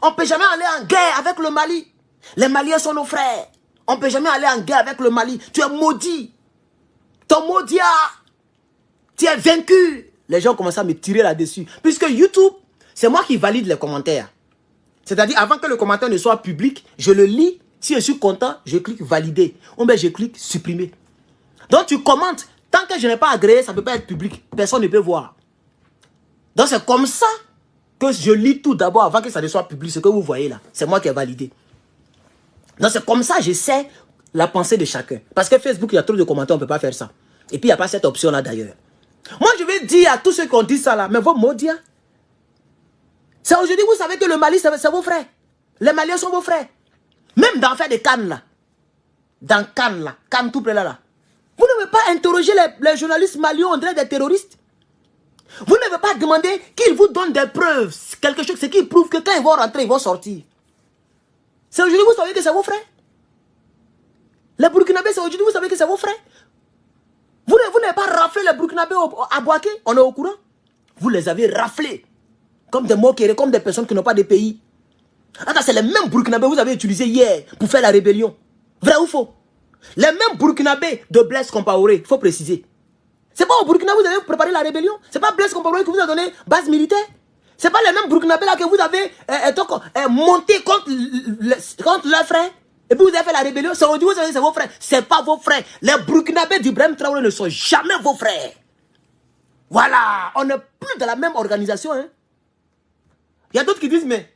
On ne peut jamais aller en guerre avec le Mali. Les Maliens sont nos frères. On ne peut jamais aller en guerre avec le Mali. Tu es maudit. Ton maudit, tu es vaincu. Les gens commencent à me tirer là-dessus. Puisque YouTube, c'est moi qui valide les commentaires. C'est-à-dire, avant que le commentaire ne soit public, je le lis. Si je suis content, je clique valider. Ou bien je clique supprimer. Donc tu commentes. Tant que je n'ai pas agréé, ça ne peut pas être public. Personne ne peut voir. Donc c'est comme ça que je lis tout d'abord avant que ça ne soit public. Ce que vous voyez là, c'est moi qui ai validé. Donc c'est comme ça que je sais la pensée de chacun. Parce que Facebook, il y a trop de commentaires, on ne peut pas faire ça. Et puis il n'y a pas cette option là d'ailleurs. Moi je vais dire à tous ceux qui ont dit ça là, mais vos maudits. C'est aujourd'hui vous savez que le Mali c'est vos frères. Les Maliens sont vos frères. Même dans faire des cannes là. Dans Cannes là, Cannes tout près là. Vous ne devez pas interroger les journalistes maliens, on dirait des terroristes. Vous ne devez pas demander qu'ils vous donnent des preuves, quelque chose, ce qui prouve que quand ils vont rentrer, ils vont sortir. C'est aujourd'hui vous savez que c'est vos frères. Les Burkinabés, c'est aujourd'hui vous savez que c'est vos frères. Vous n'avez pas raflé les Burkinabés à Boaké, on est au courant. Vous les avez raflés. Comme des moqueries, comme des personnes qui n'ont pas de pays. Attends, c'est les mêmes Burkinabés que vous avez utilisés hier pour faire la rébellion. Vrai ou faux? Les mêmes Burkinabés de Blaise Compaoré, il faut préciser. C'est pas au Burkina que vous avez préparé la rébellion. C'est pas Blaise Compaoré qui vous a donné base militaire. C'est pas les mêmes Burkinabés là que vous avez monté contre leurs frères. Et puis vous avez fait la rébellion. C'est aujourd'hui vous savez que c'est vos frères. C'est pas vos frères. Les Burkinabés d'Ibrahim Traoré ne sont jamais vos frères. Voilà. On n'est plus dans la même organisation. Hein. Il y a d'autres qui disent, mais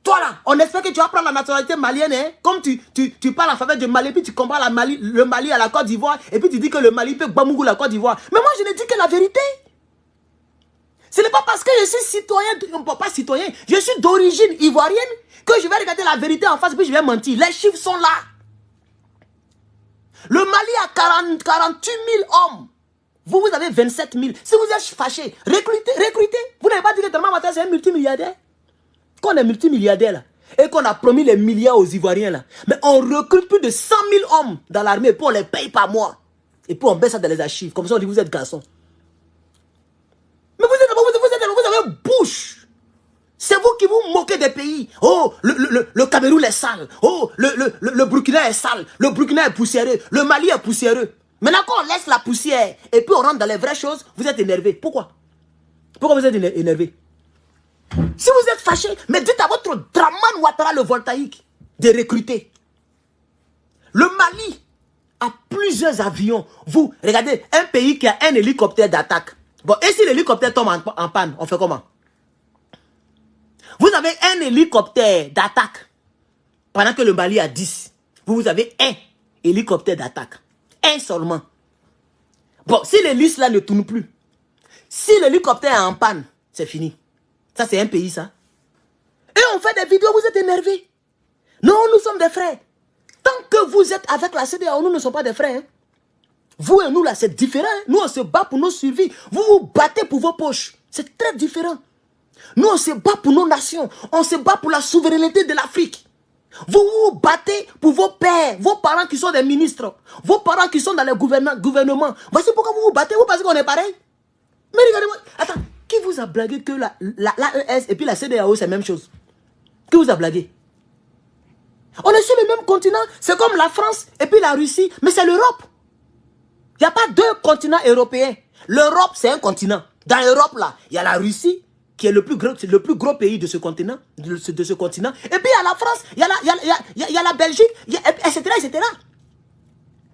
toi là, on espère que tu vas prendre la nationalité malienne, hein? Comme tu parles en faveur du Mali, puis tu compares le Mali à la Côte d'Ivoire, et puis tu dis que le Mali peut Bambougou la Côte d'Ivoire. Mais moi, je ne dis que la vérité. Ce n'est pas parce que je suis citoyen, pas citoyen, je suis d'origine ivoirienne, que je vais regarder la vérité en face, puis je vais mentir. Les chiffres sont là. Le Mali a 48 000 hommes. Vous avez 27 000. Si vous êtes fâché, recrutez. Vous n'avez pas dit que Draman Ouattara c'est un multimilliardaire? Qu'on est multimilliardaire là, et qu'on a promis les milliards aux Ivoiriens là, mais on recrute plus de 100 000 hommes dans l'armée pour on les paye par mois. Et puis on baisse ça dans les archives, comme ça on dit vous êtes garçon. Mais vous avez bouche. C'est vous qui vous moquez des pays. Oh, le Cameroun est sale. Oh, le Burkina est sale. Le Burkina est poussiéreux. Le Mali est poussiéreux. Maintenant quand on laisse la poussière et puis on rentre dans les vraies choses, vous êtes énervé. Pourquoi? Pourquoi vous êtes énervé? Si vous êtes fâché, mais dites à votre Draman Ouattara le voltaïque de recruter. Le Mali a plusieurs avions. Vous, regardez, un pays qui a un hélicoptère d'attaque. Bon, et si l'hélicoptère tombe en panne, on fait comment? Vous avez un hélicoptère d'attaque. Pendant que le Mali a 10. Vous avez un hélicoptère d'attaque. Un seulement. Bon, si l'hélice là ne tourne plus, si l'hélicoptère est en panne, c'est fini. Ça, c'est un pays, ça. Et on fait des vidéos, vous êtes énervés. Non, nous sommes des frères. Tant que vous êtes avec la CEDEAO, nous ne sommes pas des frères. Hein. Vous et nous, là, c'est différent. Hein. Nous, on se bat pour nos survies. Vous vous battez pour vos poches. C'est très différent. Nous, on se bat pour nos nations. On se bat pour la souveraineté de l'Afrique. Vous vous battez pour vos pères, vos parents qui sont des ministres, vos parents qui sont dans les gouvernements. Voici pourquoi vous vous battez. Vous pensez qu'on est pareil? Mais regardez-moi. Attends. Qui vous a blagué que l'AES et puis la CEDEAO, c'est la même chose? Qui vous a blagué? On est sur le même continent. C'est comme la France et puis la Russie. Mais c'est l'Europe. Il n'y a pas deux continents européens. L'Europe, c'est un continent. Dans l'Europe, là, il y a la Russie, qui est le plus gros pays de ce continent. Et puis, il y a la France, il y a la Belgique, etc., etc.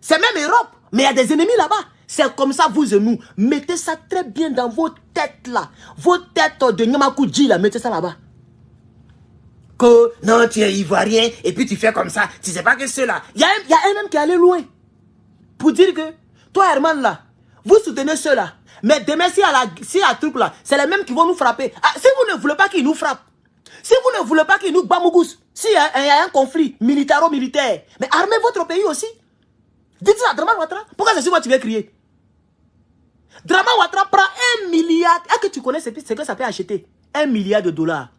C'est même Europe. Mais il y a des ennemis là-bas. C'est comme ça, vous et nous. Mettez ça très bien dans vos têtes là. Vos têtes de Nyamakouji là, mettez ça là-bas. Que non, tu es ivoirien et puis tu fais comme ça. Tu sais pas que c'est là. Il y a un même qui est allé loin. Pour dire que, toi Herman là, vous soutenez ceux-là. Mais demain, si il y a un truc là, c'est les mêmes qui vont nous frapper. Ah, si vous ne voulez pas qu'ils nous frappent, si vous ne voulez pas qu'ils nous bamougousent, s'il y a un conflit militaro-militaire, mais armez votre pays aussi. Dites ça à Draman Ouattara. Pourquoi c'est sur moi que tu veux crier? Draman Ouattara prend 1 milliard. Est-ce que tu connais ce que ça peut acheter? 1 milliard de dollars.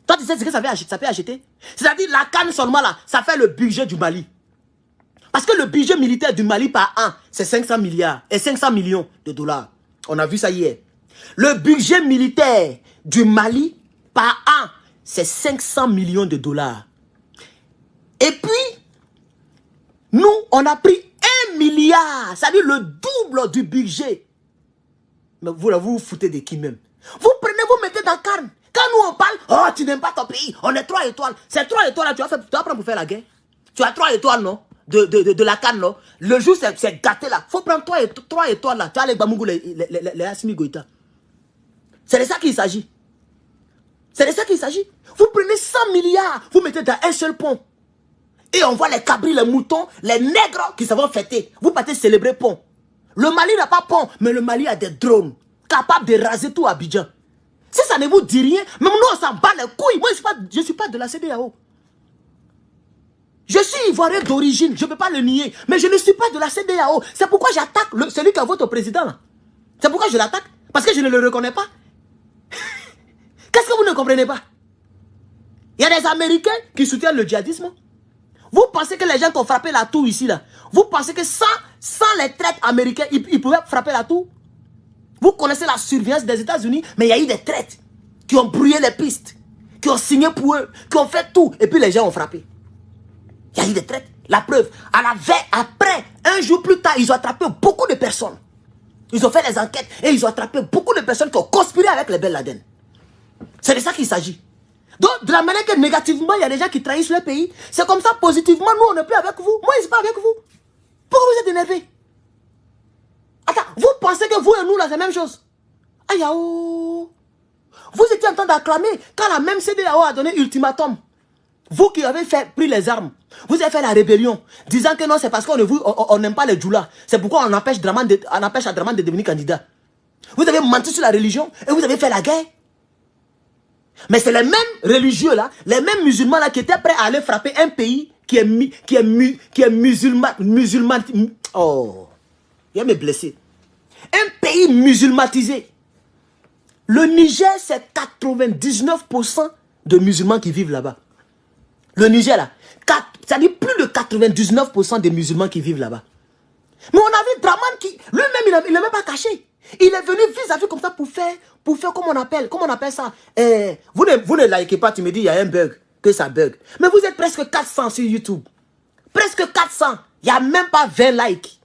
Toi, tu sais ce que ça peut acheter? C'est-à-dire, la canne seulement là, ça fait le budget du Mali. Parce que le budget militaire du Mali par an, c'est 500 milliards et 500 millions de dollars. On a vu ça hier. Le budget militaire du Mali par an, c'est 500 millions de dollars. Et puis, nous, on a pris 1 milliard, c'est-à-dire le double du budget. Mais vous, là, vous vous foutez de qui même? Vous prenez, vous mettez dans Cannes. Quand nous on parle, oh, tu n'aimes pas ton pays, on est 3 étoiles. C'est 3 étoiles là, tu vas prendre pour faire la guerre. Tu as 3 étoiles, non? De la Cannes, non? Le jour, c'est gâté là. Faut prendre 3 étoiles là. Tu as les Bamungou, les Assimi Goïta. C'est de ça qu'il s'agit. C'est de ça qu'il s'agit. Vous prenez 100 milliards, vous mettez dans un seul pont. Et on voit les cabris, les moutons, les nègres qui savent fêter. Vous partez célébrer pont. Le Mali n'a pas pont, mais le Mali a des drones capables de raser tout Abidjan. Si ça ne vous dit rien, même nous on s'en bat les couilles. Moi je ne suis pas de la CEDEAO. Je suis ivoirien d'origine, je ne peux pas le nier. Mais je ne suis pas de la CEDEAO. C'est pourquoi j'attaque celui qui a voté au président là. C'est pourquoi je l'attaque. Parce que je ne le reconnais pas. Qu'est-ce que vous ne comprenez pas? Il y a des Américains qui soutiennent le djihadisme. Vous pensez que les gens qui ont frappé la tour ici là, vous pensez que sans les traites américains, ils pouvaient frapper la tour? Vous connaissez la surveillance des États-Unis, mais il y a eu des traites qui ont brouillé les pistes, qui ont signé pour eux, qui ont fait tout, et puis les gens ont frappé. Il y a eu des traites. La preuve, après, un jour plus tard, ils ont attrapé beaucoup de personnes. Ils ont fait des enquêtes et ils ont attrapé beaucoup de personnes qui ont conspiré avec les Ben Laden. C'est de ça qu'il s'agit. Donc, de la manière que négativement, il y a des gens qui trahissent le pays, c'est comme ça, positivement, nous, on n'est plus avec vous. Moi, je ne suis pas avec vous. Pourquoi vous êtes énervé? Attends, vous pensez que vous et nous, là, c'est la même chose? Aïe, oh. Vous étiez en train d'acclamer quand la même CEDEAO a donné ultimatum. Vous qui avez pris les armes, vous avez fait la rébellion, disant que non, c'est parce qu'on n'aime pas les djoulas. C'est pourquoi on empêche Draman de devenir candidat. Vous avez menti sur la religion et vous avez fait la guerre. Mais c'est les mêmes religieux là, les mêmes musulmans là qui étaient prêts à aller frapper un pays qui est musulman. Oh, il va me blesser. Un pays musulmatisé. Le Niger, c'est 99% de musulmans qui vivent là-bas. Le Niger là, c'est-à-dire plus de 99% des musulmans qui vivent là-bas. Mais on a vu Draman qui, lui-même, il n'a même pas caché. Il est venu vis-à-vis comme ça pour faire comment on appelle ça. Vous ne likez pas, tu me dis il y a un bug, que ça bug. Mais vous êtes presque 400 sur YouTube. Presque 400. Il n'y a même pas 20 likes.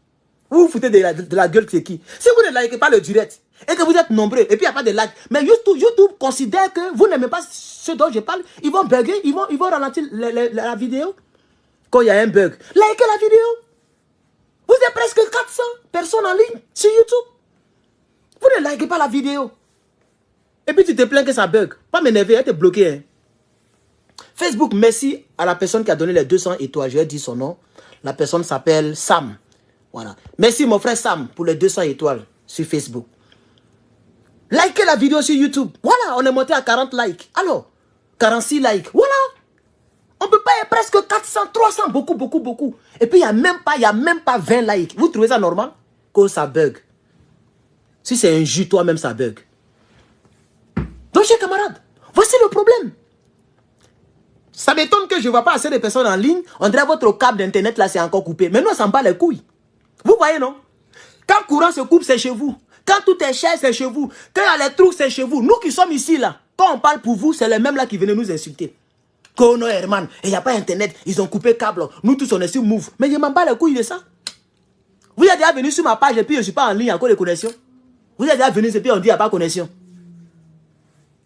Vous vous foutez de la gueule c'est qui? Si vous ne likez pas le direct, et que vous êtes nombreux, et puis il n'y a pas de likes, mais YouTube considère que vous n'aimez pas ce dont je parle, ils vont bugger, ils vont ralentir la vidéo. Quand il y a un bug, likez la vidéo. Vous êtes presque 400 personnes en ligne sur YouTube. Vous ne likez pas la vidéo. Et puis tu te plains que ça bug. Pas m'énerver, elle t'est bloqué. Hein. Facebook, merci à la personne qui a donné les 200 étoiles. Je vais dire son nom. La personne s'appelle Sam. Voilà. Merci mon frère Sam pour les 200 étoiles sur Facebook. Likez la vidéo sur YouTube. Voilà, on est monté à 40 likes. Alors, 46 likes. Voilà. On peut pas être presque 400, 300, beaucoup. Et puis il n'y a même pas 20 likes. Vous trouvez ça normal? Que ça bug. Si c'est un jus, toi-même ça bug. Donc, chers camarades, voici le problème. Ça m'étonne que je ne vois pas assez de personnes en ligne. On dirait votre câble d'internet là, c'est encore coupé. Mais nous, on s'en bat les couilles. Vous voyez, non? Quand le courant se coupe, c'est chez vous. Quand tout est cher, c'est chez vous. Quand il y a les trous, c'est chez vous. Nous qui sommes ici, là, quand on parle pour vous, c'est les mêmes là qui viennent nous insulter. Kono Herman, et il n'y a pas internet, ils ont coupé câble. Nous tous, on est sur Move. Mais je m'en bats les couilles de ça. Vous êtes déjà venu sur ma page et puis je ne suis pas en ligne, encore de connexion. Vous êtes déjà venu et puis on dit qu'il n'y a pas de connexion.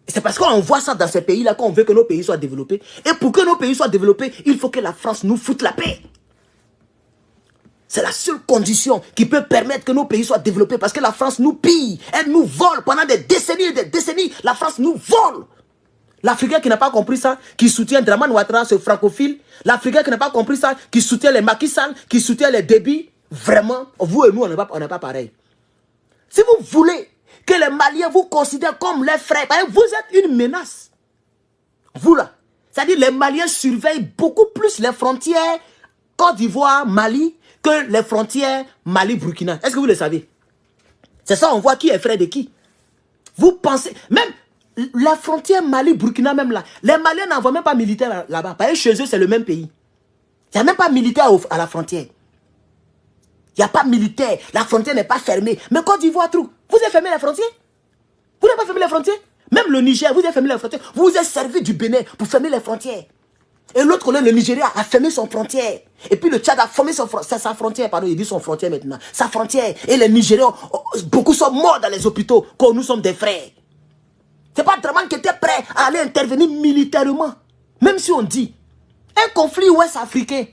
C'est parce qu'on voit ça dans ces pays-là qu'on veut que nos pays soient développés. Et pour que nos pays soient développés, il faut que la France nous foute la paix. C'est la seule condition qui peut permettre que nos pays soient développés. Parce que la France nous pille. Elle nous vole pendant des décennies et des décennies. La France nous vole. L'Africain qui n'a pas compris ça, qui soutient Draman Ouattara, ce francophile. L'Africain qui n'a pas compris ça, qui soutient les Macky Sall, qui soutient les Déby. Vraiment, vous et nous, on n'est pas pareil. Si vous voulez que les Maliens vous considèrent comme les frères, vous êtes une menace. Vous là. C'est-à-dire les Maliens surveillent beaucoup plus les frontières Côte d'Ivoire, Mali, que les frontières Mali-Burkina. Est-ce que vous le savez? C'est ça, on voit qui est frère de qui. Vous pensez, même la frontière Mali-Burkina, même là, les Maliens n'envoient même pas militaires là-bas. Parce que chez eux, c'est le même pays. Il n'y a même pas militaire à la frontière. Il n'y a pas militaire. La frontière n'est pas fermée. Mais Côte d'Ivoire, vous avez fermé les frontières? Vous n'avez pas fermé les frontières? Même le Niger, vous avez fermé les frontières. Vous vous êtes servi du Bénin pour fermer les frontières. Et l'autre côté, le Nigeria a fermé son frontière. Et puis le Tchad a fermé sa frontière. Pardon, il dit son frontière maintenant. Sa frontière. Et les Nigériens, beaucoup sont morts dans les hôpitaux. Quand nous sommes des frères. C'est pas Dramane qui était prêt à aller intervenir militairement. Même si on dit, un conflit ouest-africain.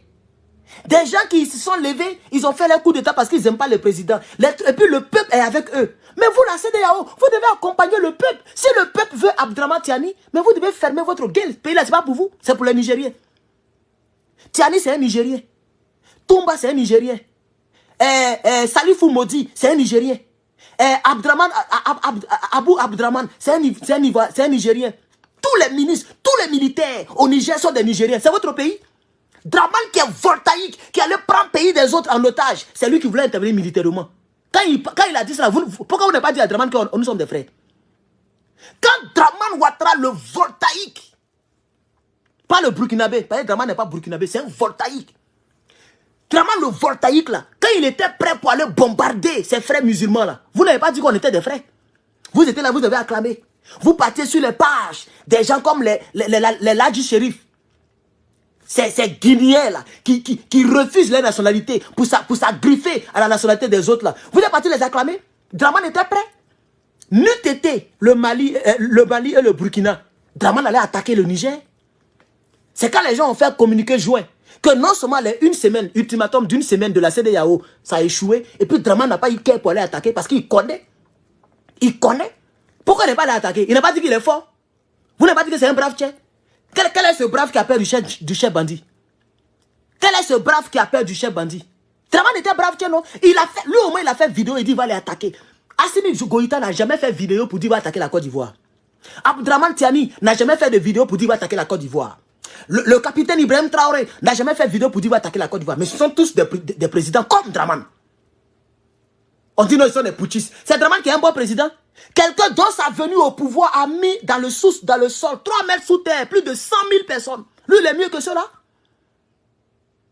Des gens qui se sont levés, ils ont fait leur coup d'état parce qu'ils n'aiment pas le président. Et puis le peuple est avec eux. Mais vous, la CEDEAO, vous devez accompagner le peuple. Si le peuple veut Abdraman Tiani, mais vous devez fermer votre gueule. Ce pays-là, ce n'est pas pour vous, c'est pour les Nigériens. Tiani, c'est un Nigérien. Toumba, c'est un Nigérien. Salifou Modi, c'est un Nigérien. Abou Abdraman, c'est un Nigérien. Tous les ministres, tous les militaires au Niger sont des Nigériens. C'est votre pays. Dramane qui est voltaïque, qui allait prendre le pays des autres en otage, c'est lui qui voulait intervenir militairement. Quand il a dit ça, pourquoi vous n'avez pas dit à Dramane que nous sommes des frères? Quand Dramane Ouattara, le voltaïque, pas le burkinabé, parce que Dramane n'est pas burkinabé, c'est un voltaïque. Dramane le voltaïque là, quand il était prêt pour aller bombarder ses frères musulmans là, vous n'avez pas dit qu'on était des frères. Vous étiez là, vous avez acclamé. Vous partiez sur les pages des gens comme les Ladji Shérif. Ces Guinéens là, qui refusent leur nationalité pour s'agriffer à la nationalité des autres là. Vous êtes partis les acclamer? Dramane était prêt. N'eût été le Mali et le Burkina, Dramane allait attaquer le Niger. C'est quand les gens ont fait communiquer juin que non seulement une semaine, ultimatum d'une semaine de la CEDEAO, ça a échoué, et puis Dramane n'a pas eu qu'à pour aller attaquer parce qu'il connaît. Il connaît. Pourquoi il n'est pas allé attaquer? Il n'a pas dit qu'il est fort. Vous n'avez pas dit que c'est un brave tchèque. Quel est ce brave qui a peur du chef bandit? Quel est ce brave qui a peur du chef bandit? Dramane était brave, tiens, non? Lui au moins, il a fait vidéo, il dit qu'il va aller attaquer. Assimi Goïta n'a jamais fait vidéo pour dire qu'il va attaquer la Côte d'Ivoire. Abdraman Tiani n'a jamais fait de vidéo pour dire qu'il va attaquer la Côte d'Ivoire. Le capitaine Ibrahim Traoré n'a jamais fait vidéo pour dire qu'il va attaquer la Côte d'Ivoire. Mais ce sont tous des présidents comme Dramane. On dit non, ils sont des putschistes. C'est Dramane qui est un bon président. Quelqu'un dont sa venue au pouvoir a mis dans le sol, 3 mètres sous terre, plus de 100 000 personnes. Lui, il est mieux que ceux-là.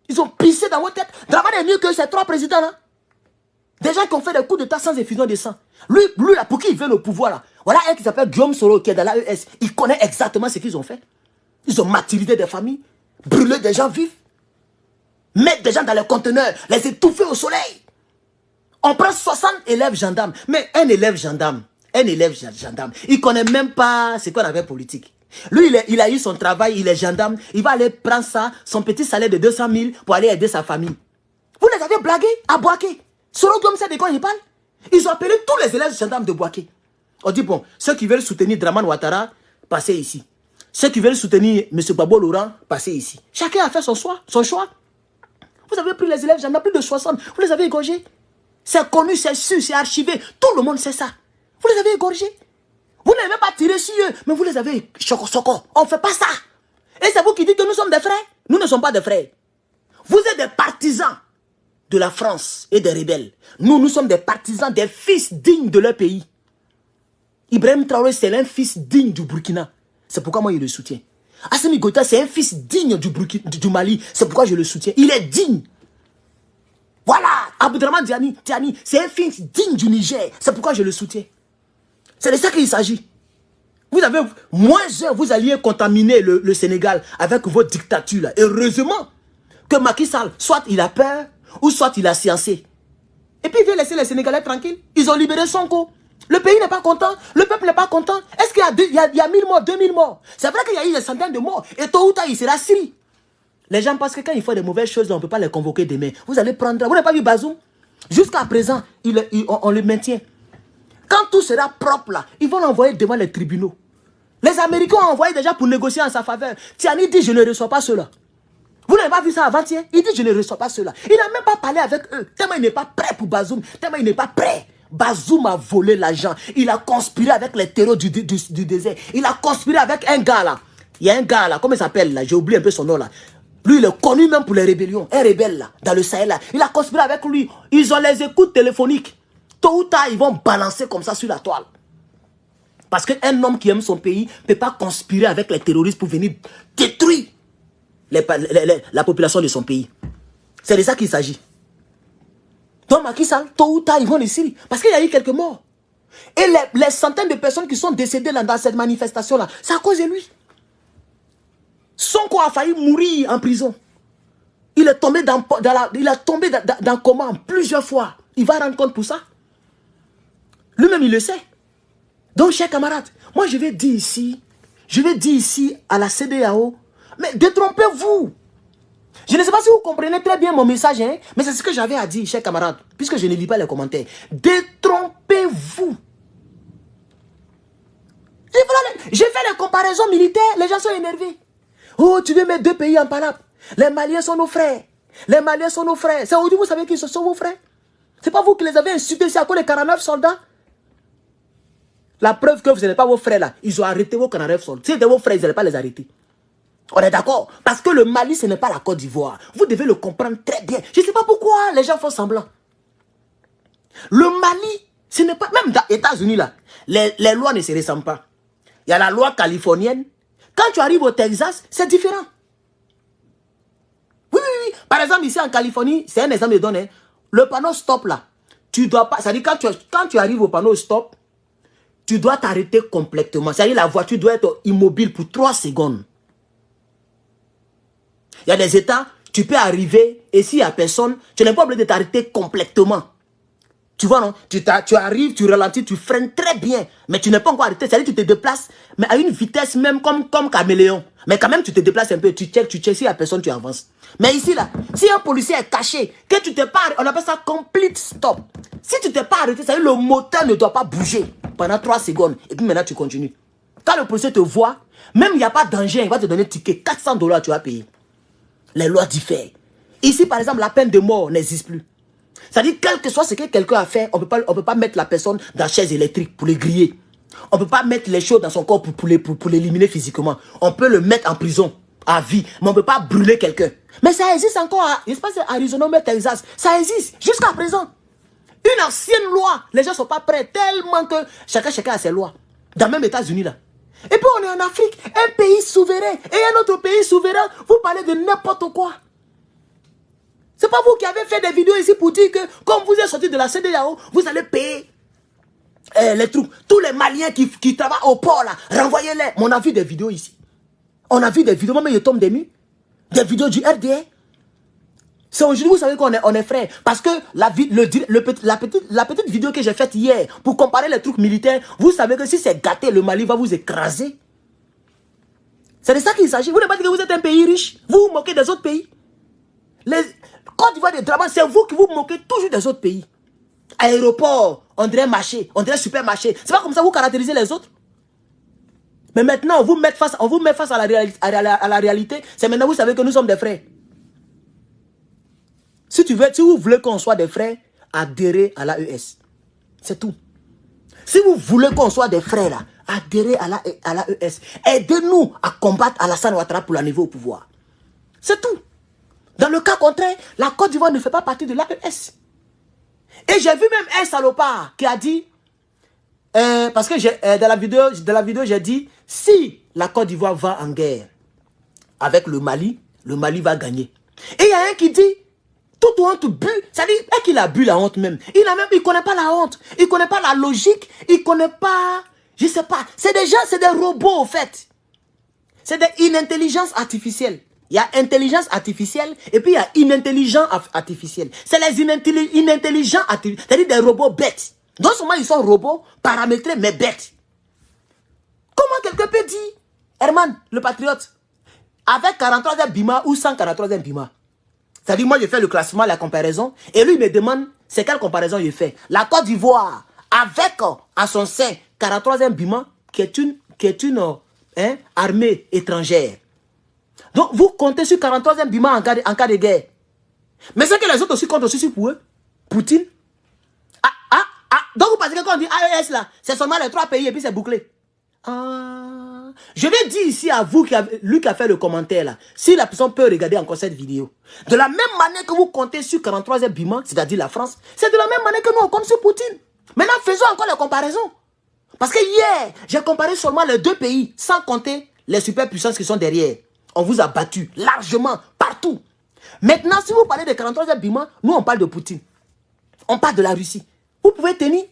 Ils ont pissé dans votre tête. Dramane est mieux que ces 3 présidents-là. Des gens qui ont fait des coups d'état sans effusion de sang. Lui là, pour qui ils veulent au pouvoir, là. Voilà un qui s'appelle Guillaume Soro, qui est dans l'AES. Il connaît exactement ce qu'ils ont fait. Ils ont martyrisé des familles, brûlé des gens vifs, mettre des gens dans les conteneurs, les étouffer au soleil. On prend 60 élèves gendarmes. Mais un élève gendarme, il ne connaît même pas ce qu'on avait politique. Lui, il a eu son travail, il est gendarme. Il va aller prendre ça, son petit salaire de 200 000 pour aller aider sa famille. Vous les avez blagués à Boaké. Solo comme ça, de quoi il parle? Ils ont appelé tous les élèves gendarmes de Boaké. On dit, bon, ceux qui veulent soutenir Dramane Ouattara, passez ici. Ceux qui veulent soutenir M. Babo Laurent, passez ici. Chacun a fait son choix. Vous avez pris les élèves gendarmes, plus de 60. Vous les avez égorgés. C'est connu, c'est sûr, c'est archivé. Tout le monde sait ça. Vous les avez égorgés. Vous n'avez même pas tiré sur eux, mais vous les avez choco. On ne fait pas ça. Et c'est vous qui dites que nous sommes des frères. Nous ne sommes pas des frères. Vous êtes des partisans de la France et des rebelles. Nous sommes des partisans des fils dignes de leur pays. Ibrahim Traoré, c'est un fils digne du Burkina. C'est pourquoi moi, je le soutiens. Assimi Goïta, c'est un fils digne du Mali. C'est pourquoi je le soutiens. Il est digne. Voilà. Abdraman Tiani, c'est un fils digne du Niger. C'est pourquoi je le soutiens. C'est de ça qu'il s'agit. Vous avez, vous alliez contaminer le Sénégal avec vos dictatures là. Heureusement que Macky Sall, soit il a peur, ou soit il a sciencé. Et puis il veut laisser les Sénégalais tranquilles. Ils ont libéré Sonko. Le pays n'est pas content, le peuple n'est pas content. Est-ce qu'il y a 1000 morts, 2000 morts? C'est vrai qu'il y a eu des centaines de morts. Et tôt ou tard, il sera Syrie. Les gens pensent que quand ils font des mauvaises choses, on ne peut pas les convoquer demain. Vous allez prendre... Vous n'avez pas vu Bazoum? Jusqu'à présent, on le maintient. Quand tout sera propre là, ils vont l'envoyer devant les tribunaux. Les Américains ont envoyé déjà pour négocier en sa faveur. Tiani dit, je ne reçois pas cela. Vous n'avez pas vu ça avant-hier? Il dit, je ne reçois pas cela. Il n'a même pas parlé avec eux. Tellement il n'est pas prêt pour Bazoum. Tellement il n'est pas prêt. Bazoum a volé l'argent. Il a conspiré avec les terreaux du désert. Il a conspiré avec un gars là. Il y a un gars là, comment il s'appelle là? J'ai oublié un peu son nom là. Lui, il est connu même pour les rébellions. Un rebelle là, dans le Sahel là. Il a conspiré avec lui. Ils ont les écoutes téléphoniques. Tôt ou tard, ils vont balancer comme ça sur la toile. Parce qu'un homme qui aime son pays ne peut pas conspirer avec les terroristes pour venir détruire la population de son pays. C'est de ça qu'il s'agit. Donc Macky Sall, tôt ou tard, ils vont les Syrie. Parce qu'il y a eu quelques morts. Et les centaines de personnes qui sont décédées là, dans cette manifestation-là, c'est à cause de lui. Sonko a failli mourir en prison. Il est tombé dans le coma plusieurs fois. Il va rendre compte pour ça. Lui-même, il le sait. Donc, chers camarades, moi, je vais dire ici à la CEDEAO, mais détrompez-vous. Je ne sais pas si vous comprenez très bien mon message, hein, mais c'est ce que j'avais à dire, chers camarades, puisque je ne lis pas les commentaires. Détrompez-vous. J'ai fait les comparaisons militaires, les gens sont énervés. Oh, tu veux mettre deux pays en palabre. Les Maliens sont nos frères. Les Maliens sont nos frères. C'est aujourd'hui, vous savez qu'ils sont vos frères. C'est pas vous qui les avez insultés, c'est à cause des 49 soldats. La preuve que vous n'êtes pas vos frères là, ils ont arrêté vos 49 soldats. Si c'était vos frères, ils n'allaient pas les arrêter. On est d'accord? Parce que le Mali, ce n'est pas la Côte d'Ivoire. Vous devez le comprendre très bien. Je ne sais pas pourquoi les gens font semblant. Le Mali, ce n'est pas... Même dans les États-Unis, là, les lois ne se ressemblent pas. Il y a la loi californienne. Quand tu arrives au Texas, c'est différent. Oui, oui, oui. Par exemple, ici en Californie, c'est un exemple de donner. Le panneau stop, là, tu dois pas... C'est-à-dire, quand tu arrives au panneau stop, tu dois t'arrêter complètement. C'est-à-dire, la voiture doit être immobile pour 3 secondes. Il y a des États, tu peux arriver, et s'il n'y a personne, tu n'es pas obligé de t'arrêter complètement. Tu vois, non? Tu arrives, tu ralentis, tu freines très bien, mais tu n'es pas encore arrêté. C'est-à-dire que tu te déplaces, mais à une vitesse même comme caméléon. Mais quand même, tu te déplaces un peu, tu check, s'il n'y a personne, tu avances. Mais ici, là, si un policier est caché, que tu t'es pas arrêté, on appelle ça complete stop. Si tu t'es pas arrêté, c'est-à-dire le moteur ne doit pas bouger pendant 3 secondes, et puis maintenant tu continues. Quand le policier te voit, même il n'y a pas de danger, il va te donner un ticket, 400 $, tu vas payer. Les lois diffèrent. Ici, par exemple, la peine de mort n'existe plus. C'est-à-dire, quel que soit ce que quelqu'un a fait, on ne peut pas mettre la personne dans la chaise électrique pour les griller. On ne peut pas mettre les choses dans son corps pour l'éliminer physiquement. On peut le mettre en prison à vie, mais on ne peut pas brûler quelqu'un. Mais ça existe encore à, je sais pas si Arizona ou Texas. Ça existe jusqu'à présent. Une ancienne loi. Les gens ne sont pas prêts tellement que chacun a ses lois. Dans même États-Unis là. Et puis on est en Afrique, un pays souverain. Et un autre pays souverain, vous parlez de n'importe quoi. C'est pas vous qui avez fait des vidéos ici pour dire que, comme vous êtes sorti de la CEDEAO, vous allez payer les trucs. Tous les Maliens qui travaillent au port là, renvoyez-les. Mais on a vu des vidéos ici. On a vu des vidéos, même il tombe des murs. Des vidéos du RDA. C'est aujourd'hui, vous savez qu'on est frères. Parce que la petite vidéo que j'ai faite hier, pour comparer les trucs militaires, vous savez que si c'est gâté, le Mali va vous écraser. C'est de ça qu'il s'agit. Vous ne pas dire que vous êtes un pays riche. Vous vous moquez des autres pays. Les Côte d'Ivoire de Draman, c'est vous qui vous moquez toujours des autres pays. Aéroport, on dirait marché, on dirait supermarché. C'est pas comme ça que vous caractérisez les autres. Mais maintenant, on vous met face à la réalité. C'est maintenant que vous savez que nous sommes des frères. Si vous voulez qu'on soit des frères, adhérez à l'AES. C'est tout. Si vous voulez qu'on soit des frères, là, adhérez à l'AES. Aidez-nous à combattre Alassane Ouattara pour l'arrivée au pouvoir. C'est tout. Dans le cas contraire, la Côte d'Ivoire ne fait pas partie de l'AES. Et j'ai vu même un salopard qui a dit, parce que dans la vidéo, j'ai dit, si la Côte d'Ivoire va en guerre avec le Mali va gagner. Et il y a un qui dit, toute honte bu, c'est-à-dire qu'il a bu la honte même. Il ne connaît pas la honte, il ne connaît pas la logique, il ne connaît pas, je ne sais pas. C'est des gens, c'est des robots au fait. C'est une intelligence artificielle. Il y a intelligence artificielle et puis il y a inintelligence artificielle. C'est les inintelligents artificiels, c'est-à-dire des robots bêtes. Non seulement ils sont robots, paramétrés, mais bêtes. Comment quelqu'un peut dire, Herman, le patriote, avec 43e Bima ou 143e Bima? C'est-à-dire, moi, je fais le classement, la comparaison, et lui, il me demande, c'est quelle comparaison il fait? La Côte d'Ivoire, avec, à son sein, 43e Bima, qui est une armée étrangère. Donc, vous comptez sur 43e Bima en cas de guerre. Mais c'est que les autres aussi comptent aussi pour eux. Poutine. Donc, vous pensez que quand on dit AES, là, c'est seulement les 3 pays et puis c'est bouclé. Je vais dire ici à vous, lui qui a fait le commentaire là, si la personne peut regarder encore cette vidéo. De la même manière que vous comptez sur 43e Bima, c'est-à-dire la France, c'est de la même manière que nous on compte sur Poutine. Maintenant, faisons encore les comparaisons. Parce que hier, j'ai comparé seulement les 2 pays, sans compter les superpuissances qui sont derrière. On vous a battu largement, partout. Maintenant, si vous parlez de 43e Bima, nous on parle de Poutine. On parle de la Russie. Vous pouvez tenir.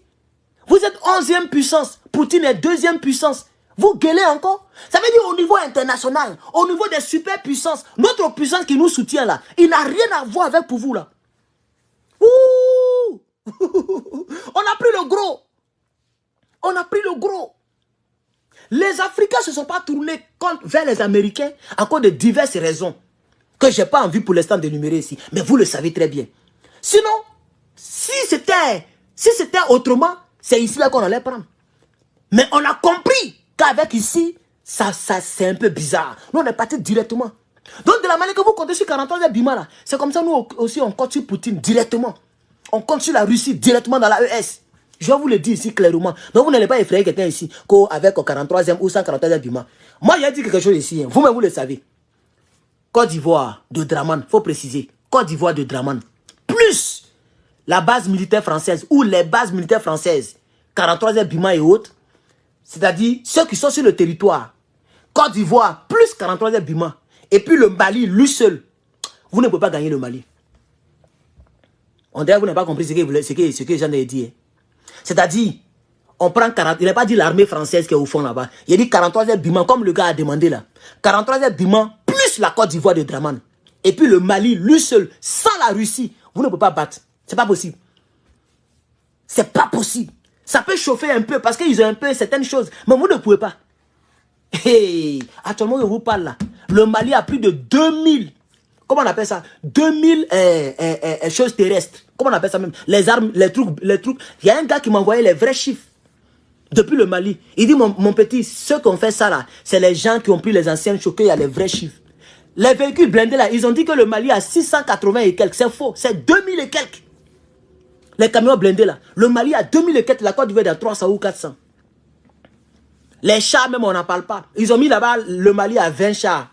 Vous êtes 11e puissance. Poutine est 2e puissance. Vous gueulez encore. Ça veut dire au niveau international, au niveau des superpuissances, notre puissance qui nous soutient là, il n'a rien à voir avec pour vous là. Ouh. On a pris le gros. On a pris le gros. Les Africains ne se sont pas tournés vers les Américains à cause de diverses raisons que je n'ai pas envie pour l'instant d'énumérer ici. Mais vous le savez très bien. Sinon, si c'était autrement, c'est ici là qu'on allait prendre. Mais on a compris qu'avec ici, ça c'est un peu bizarre. Nous, on est parti directement. Donc, de la manière que vous comptez sur 43 Bima, là, c'est comme ça, nous aussi, on compte sur Poutine directement. On compte sur la Russie directement dans la ES. Je vais vous le dire ici clairement. Donc, vous n'allez pas effrayer quelqu'un ici avec 43e ou 143e Bima. Moi, j'ai dit quelque chose ici. Hein. Vous-même, vous le savez. Côte d'Ivoire de Draman, il faut préciser. Côte d'Ivoire de Draman. Plus la base militaire française ou les bases militaires françaises, 43e Bima et autres, c'est-à-dire ceux qui sont sur le territoire. Côte d'Ivoire plus 43e Bima. Et puis le Mali, lui seul. Vous ne pouvez pas gagner le Mali. On dirait que vous n'avez pas compris ce que j'en ai dit. C'est-à-dire, on prend 40, il n'a pas dit l'armée française qui est au fond là-bas. Il a dit 43e Bima, comme le gars a demandé là. 43e Bima, plus la Côte d'Ivoire de Draman. Et puis le Mali, lui seul, sans la Russie, vous ne pouvez pas battre. C'est pas possible. C'est pas possible. Ça peut chauffer un peu parce qu'ils ont un peu certaines choses. Mais vous ne pouvez pas. Hey, actuellement, je vous parle là. Le Mali a plus de 2000. Comment on appelle ça? 2000 choses terrestres. Comment on appelle ça même? Les armes, les trucs. Il y a un gars qui m'a envoyé les vrais chiffres. Depuis le Mali. Il dit, mon petit, ceux qui ont fait ça là, c'est les gens qui ont pris les anciennes choquées, il y a les vrais chiffres. Les véhicules blindés là, ils ont dit que le Mali a 680 et quelques. C'est faux. C'est 2000 et quelques. Les camions blindés là. Le Mali a 2000 et quelques. La Côte d'Ivoire est à 300 ou 400. Les chars même, on n'en parle pas. Ils ont mis là-bas le Mali à 20 chars.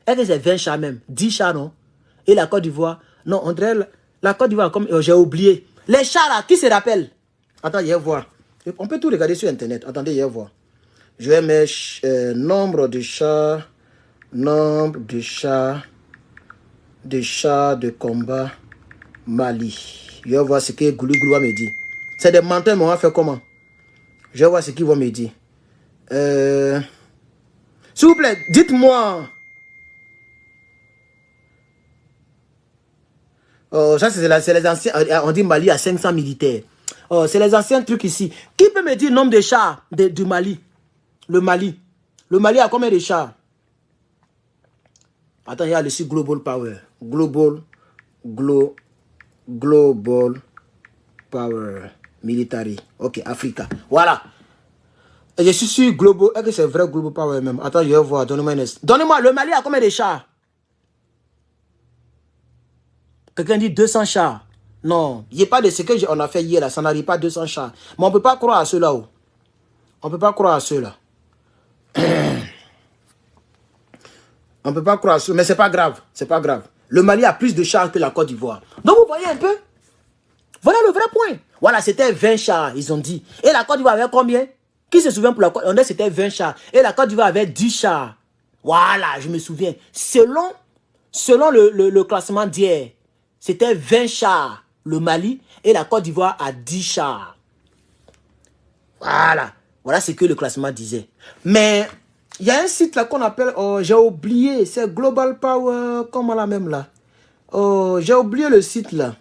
Est-ce que c'est 20 chars même? 10 chars, non? Et la Côte d'Ivoire? Non, on dirait la Côte d'Ivoire, comme j'ai oublié. Les chars là, qui se rappelle? Attends, je vais voir. On peut tout regarder sur Internet. Attendez, je vais voir. Je vais mettre nombre de chars. Nombre de chars. De chars de combat Mali. Je vais voir ce que Goulou va me dire. C'est des menteurs, mais on va faire comment? Je vais voir ce qu'ils vont me dire. S'il vous plaît, dites-moi. Oh, ça, c'est les anciens. On dit Mali à 500 militaires. Oh, c'est les anciens trucs ici. Qui peut me dire le nombre de chars du Mali? Le Mali. Le Mali a combien de chars? Attends, il y a le site Global Power. Global Power Military. Ok, Africa. Voilà. Et je suis sur Global. Est-ce que c'est vrai Global Power même? Attends, je vais voir. Donnez-moi, le Mali a combien de chars? Quelqu'un dit 200 chars. Non, il n'y a pas de ce qu'on a fait hier là. Ça n'arrive pas à 200 chars. Mais on ne peut pas croire à ceux-là. On ne peut pas croire à ceux-là. On ne peut pas croire à ceux-là. Mais c'est pas grave. C'est pas grave. Le Mali a plus de chars que la Côte d'Ivoire. Donc vous voyez un peu? Voilà le vrai point. Voilà, c'était 20 chars, ils ont dit. Et la Côte d'Ivoire avait combien? Qui se souvient pour la Côte d'Ivoire? C'était 20 chars. Et la Côte d'Ivoire avait 10 chars. Voilà, je me souviens. Selon le classement d'hier, c'était 20 chars, le Mali, et la Côte d'Ivoire a 10 chars. Voilà. Voilà ce que le classement disait. Mais il y a un site là qu'on appelle, oh, j'ai oublié, c'est Global Power, comment là même là? Oh, j'ai oublié le site là.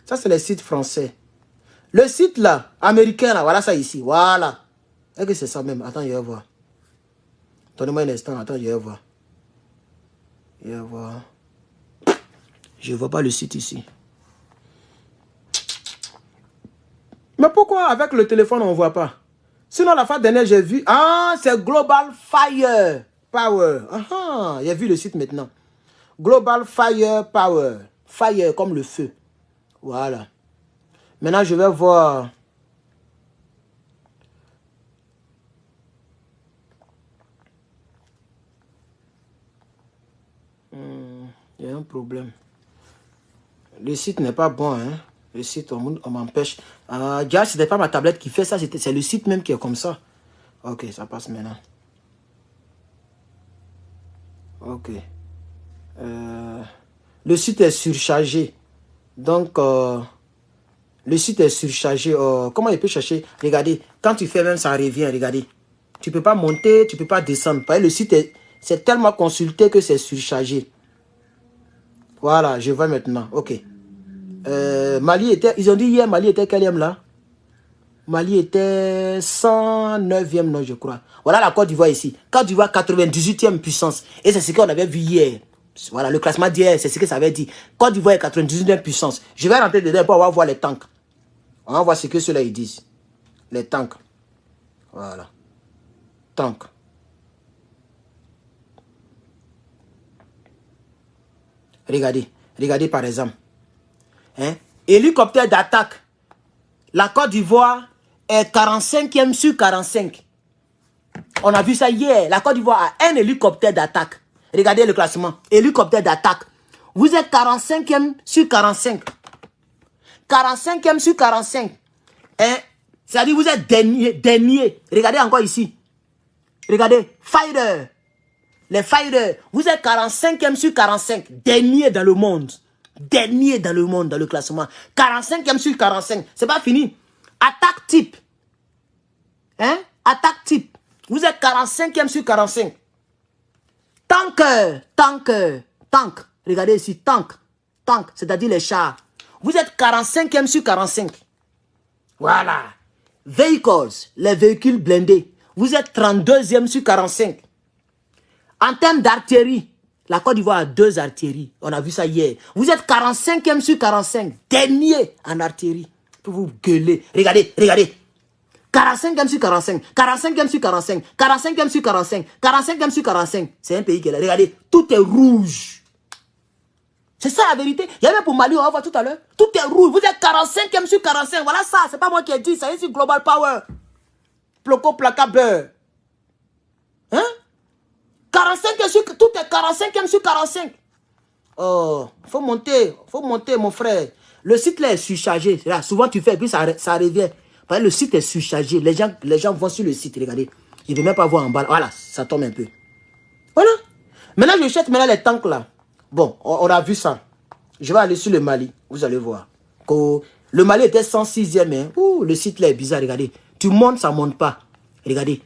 Ça, c'est le site français. Le site là, américain là, voilà ça ici, voilà. Est-ce que c'est ça même? Attends, je vais voir. Donnez-moi un instant, attends, je vais voir. Je vais voir. Je ne vois pas le site ici. Mais pourquoi avec le téléphone on ne voit pas? Sinon la fois dernière j'ai vu. Ah, c'est Global Fire Power. Ah, j'ai vu le site maintenant. Global Fire Power. Fire comme le feu. Voilà. Maintenant je vais voir. Il y a un problème. Le site n'est pas bon, hein. Le site, on m'empêche. Déjà, ce n'est pas ma tablette qui fait ça, c'est le site même qui est comme ça. Ok, ça passe maintenant. Ok. Le site est surchargé. Donc, Le site est surchargé. Comment il peut chercher? Regardez, quand tu fais même, ça revient. Regardez. Tu ne peux pas monter, tu ne peux pas descendre. Le site c'est tellement consulté que c'est surchargé. Voilà, je vois maintenant. Ok. Mali était, ils ont dit hier, Mali était quel là? Mali était 109e, non, je crois. Voilà la Côte d'Ivoire ici. Côte d'Ivoire, 98e puissance. Et c'est ce qu'on avait vu hier. Voilà, le classement d'hier, c'est ce que ça avait dit. Côte d'Ivoire est 98e puissance. Je vais rentrer dedans pour voir les tanks. On va voir ce que ceux-là ils disent. Les tanks. Voilà. Tanks. Regardez. Regardez par exemple. Hein? Hélicoptère d'attaque. La Côte d'Ivoire est 45e sur 45. On a vu ça hier. La Côte d'Ivoire a un hélicoptère d'attaque. Regardez le classement. Hélicoptère d'attaque. Vous êtes 45e sur 45. 45e sur 45. Hein? C'est-à-dire vous êtes dernier. Regardez encore ici. Regardez. Fighter. Les fighters. Vous êtes 45e sur 45. Dernier dans le monde. Dernier dans le monde, dans le classement. 45e sur 45. C'est pas fini. Attaque type. Hein? Attaque type. Vous êtes 45e sur 45. Tanker. Tanker. Tank. Regardez ici. Tank. Tank. C'est-à-dire les chars. Vous êtes 45e sur 45. Voilà. Vehicles. Les véhicules blindés. Vous êtes 32e sur 45. En termes d'artillerie. La Côte d'Ivoire a 2 artilleries. On a vu ça hier. Vous êtes 45e sur 45. Dernier en artillerie. Pour vous gueuler. Regardez, regardez. 45e sur 45. 45e sur 45. 45e sur 45. 45e sur 45. C'est un pays qui est là. Regardez. Tout est rouge. C'est ça la vérité. Il y avait pour Mali, on va voir tout à l'heure. Tout est rouge. Vous êtes 45e sur 45. Voilà ça. C'est pas moi qui ai dit. Ça c'est Global Power. Ploco, placa, beurre. Hein? 45e sur, tout est 45e sur 45. Oh, faut monter, mon frère. Le site là est surchargé. Là, souvent tu fais et puis ça revient. Parce que le site est surchargé. Les gens vont sur le site, regardez. Je ne vais même pas voir en bas. Voilà, ça tombe un peu. Voilà. Maintenant, je cherche maintenant les tanks là. Bon, on a vu ça. Je vais aller sur le Mali. Vous allez voir. Le Mali était 106e. Hein. Ouh, le site là est bizarre, regardez. Tu montes, ça ne monte pas. Regardez.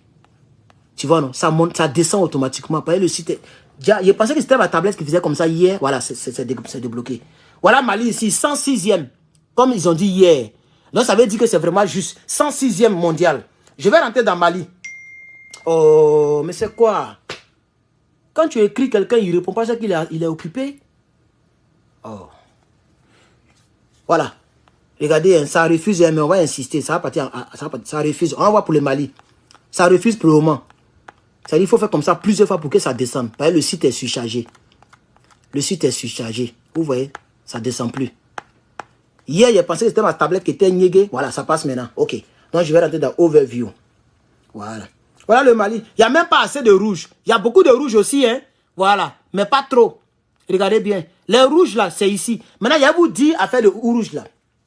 Tu vois, non, ça monte, ça descend automatiquement. Le site est... Je pensais que c'était ma tablette qui faisait comme ça hier. Voilà, c'est débloqué. Voilà Mali ici, 106e. Comme ils ont dit hier. Donc ça veut dire que c'est vraiment juste 106e mondial. Je vais rentrer dans Mali. Oh, mais c'est quoi? Quand tu écris quelqu'un, il ne répond pas, c'est qu'il est occupé. Oh. Voilà. Regardez, ça refuse, mais on va insister. Ça refuse. On va voir pour le Mali. Ça refuse pour le moment. C'est-à-dire qu'il faut faire comme ça plusieurs fois pour que ça descende. Parce que le site est surchargé. Le site est surchargé. Vous voyez, ça ne descend plus. Hier, j'ai pensé que c'était ma tablette qui était niéguée. Voilà, ça passe maintenant. Ok. Donc, je vais rentrer dans Overview. Voilà. Voilà le Mali. Il n'y a même pas assez de rouge. Il y a beaucoup de rouge aussi. Hein? Voilà. Mais pas trop. Regardez bien. Les rouges là, c'est ici. Maintenant, il y a vous dit à faire le rouge là.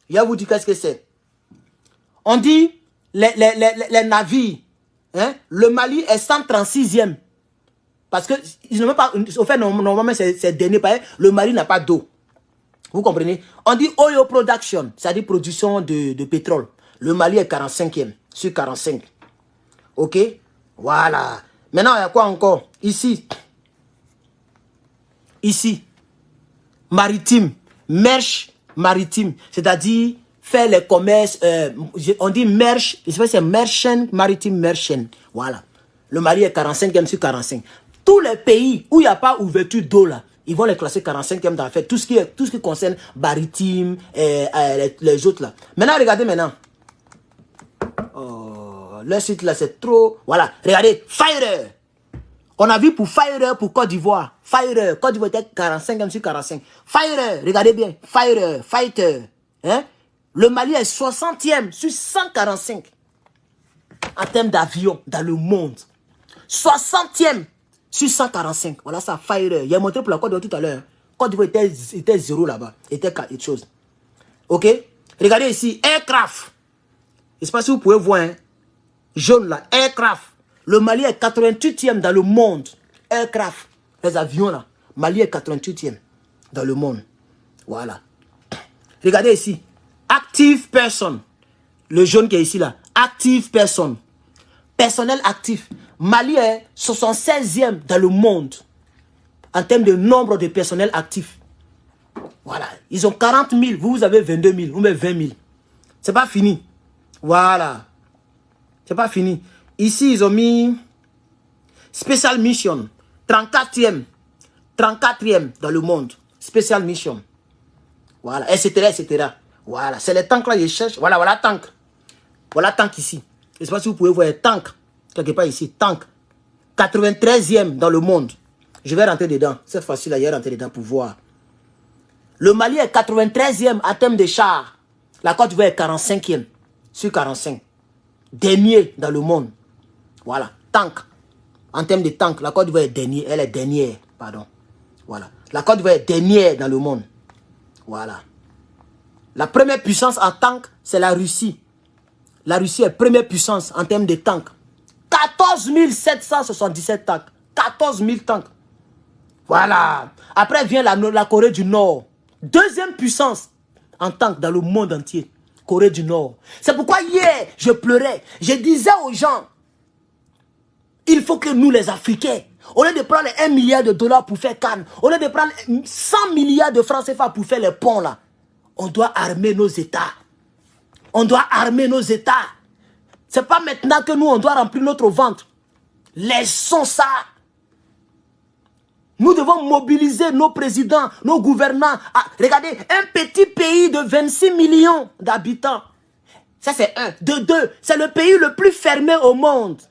Il y a vous dit qu'est-ce que c'est. On dit les navires. Hein? Le Mali est 136e. Parce que, au fait, normalement, c'est dernier. Le Mali n'a pas d'eau. Vous comprenez? On dit oil production, c'est-à-dire production de pétrole. Le Mali est 45e sur 45. Ok? Voilà. Maintenant, il y a quoi encore? Ici. Ici. Maritime. Merche maritime. C'est-à-dire faire les commerces. On dit merche. Je sais pas si c'est merchant, maritime merchant. Voilà. Le Mali est 45e sur 45. Tous les pays où il n'y a pas ouverture d'eau là, ils vont les classer 45e dans la fête. Tout ce qui concerne maritime, les autres là. Maintenant, regardez maintenant. Oh, le site là, c'est trop. Voilà. Regardez. Fire. On a vu pour Fire pour Côte d'Ivoire. Fire. Côte d'Ivoire était 45e sur 45. Fire. Regardez bien. Fire. Fighter. Hein? Le Mali est 60e sur 145. En termes d'avion dans le monde. 60e. Sur 145. Voilà ça, Fire. Il a montré pour la Côte d'Ivoire tout à l'heure. Côte d'Ivoire était 0 là-bas. Était quelque chose. Ok? Regardez ici. Aircraft. Je ne sais pas si vous pouvez voir. Hein? Jaune là. Aircraft. Le Mali est 88e dans le monde. Aircraft. Les avions là. Mali est 88e dans le monde. Voilà. Regardez ici. Active person. Le jaune qui est ici là. Active person. Personnel actif. Mali est 76e dans le monde en termes de nombre de personnels actifs. Voilà. Ils ont 40 000. Vous avez 22 000. Ou même 20 000. C'est pas fini. Voilà. C'est pas fini. Ici, ils ont mis Special Mission. 34e. 34e dans le monde. Special Mission. Voilà. Etc. Etc. Voilà. C'est les tanks là, ils cherchent. Voilà, voilà, tank. Voilà, tank ici. Je ne sais pas si vous pouvez voir un tank. Quelque part ici. Tank. 93e dans le monde. Je vais rentrer dedans. Cette fois-ci, là, je vais rentrer dedans pour voir. Le Mali est 93e en termes de chars. La Côte d'Ivoire est 45e. Sur 45. Dernier dans le monde. Voilà. Tank. En termes de tank, la Côte d'Ivoire est dernière. Elle est dernière. Pardon. Voilà. La Côte d'Ivoire est dernière dans le monde. Voilà. La première puissance en tank, c'est la Russie. La Russie est première puissance en termes de tanks. 14 777 tanks. 14 000 tanks. Voilà. Après vient la Corée du Nord. Deuxième puissance en tank dans le monde entier. Corée du Nord. C'est pourquoi hier, je pleurais. Je disais aux gens, il faut que nous les Africains, au lieu de prendre 1 milliard de dollars pour faire Cannes, au lieu de prendre 100 milliards de francs CFA pour faire les ponts là, on doit armer nos États. On doit armer nos États. C'est pas maintenant que nous, on doit remplir notre ventre. Laissons ça. Nous devons mobiliser nos présidents, nos gouvernants. Ah, regardez, un petit pays de 26 millions d'habitants. Ça, c'est un. De deux, c'est le pays le plus fermé au monde.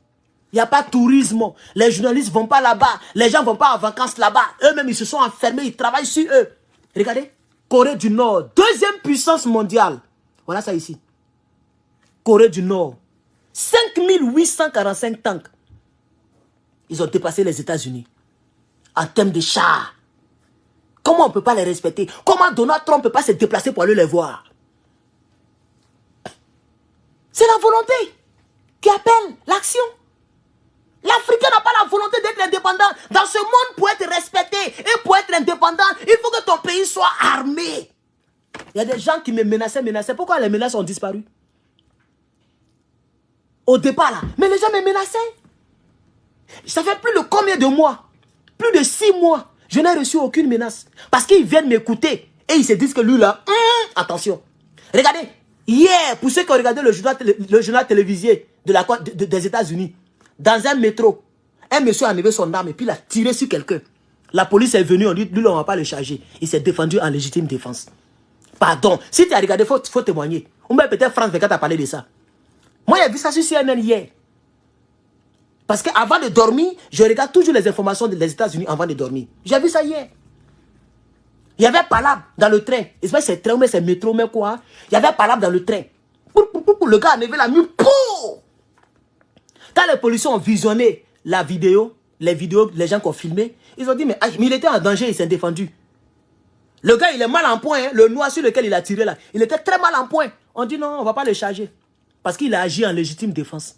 Il n'y a pas de tourisme. Les journalistes ne vont pas là-bas. Les gens ne vont pas en vacances là-bas. Eux-mêmes, ils se sont enfermés. Ils travaillent sur eux. Regardez. Corée du Nord. Deuxième puissance mondiale. Voilà ça ici. Corée du Nord. 5845 tanks. Ils ont dépassé les États-Unis. En termes de chars. Comment on ne peut pas les respecter? Comment Donald Trump ne peut pas se déplacer pour aller les voir? C'est la volonté qui appelle l'action. L'Africain n'a pas la volonté d'être indépendant. Dans ce monde, pour être respecté et pour être indépendant, il faut que ton pays soit armé. Il y a des gens qui me menaçaient. Pourquoi les menaces ont disparu? Au départ, là. Mais les gens me menaçaient. Ça fait plus de combien de mois? Plus de 6 mois. Je n'ai reçu aucune menace. Parce qu'ils viennent m'écouter. Et ils se disent que lui, là, attention. Regardez. Hier, pour ceux qui ont regardé le journal télévisé des États-Unis, dans un métro, un monsieur a enlevé son arme et puis il a tiré sur quelqu'un. La police est venue, on dit, lui, on ne va pas le charger. Il s'est défendu en légitime défense. Pardon. Si tu as regardé, il faut témoigner. Ou même peut-être France 24 a parlé de ça. Moi, j'ai vu ça sur CNN hier. Parce qu'avant de dormir, je regarde toujours les informations des États-Unis avant de dormir. J'ai vu ça hier. Il y avait palabre dans le train. Et c'est train, mais c'est métro, mais quoi. Il y avait palabre dans le train. Le gars a levé la main. Quand les policiers ont visionné la vidéo, les gens qui ont filmé, ils ont dit, mais il était en danger, il s'est défendu. Le gars, il est mal en point. Hein. Le noix sur lequel il a tiré là, il était très mal en point. On dit non, on ne va pas le charger. Parce qu'il a agi en légitime défense.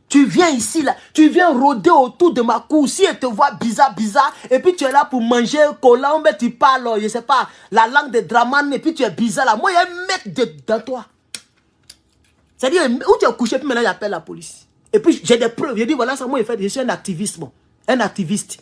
Tu viens ici, là, tu viens rôder autour de ma cour, si elle te voit bizarre, et puis tu es là pour manger un collant, mais tu parles, je ne sais pas, la langue de Draman, et puis tu es bizarre là. Moi, il y a un mec dans toi. C'est-à-dire, où tu es couché, puis maintenant, j'appelle la police. Et puis, j'ai des preuves. Je dis, voilà, ça, moi, je suis un activiste, bon. Un activiste.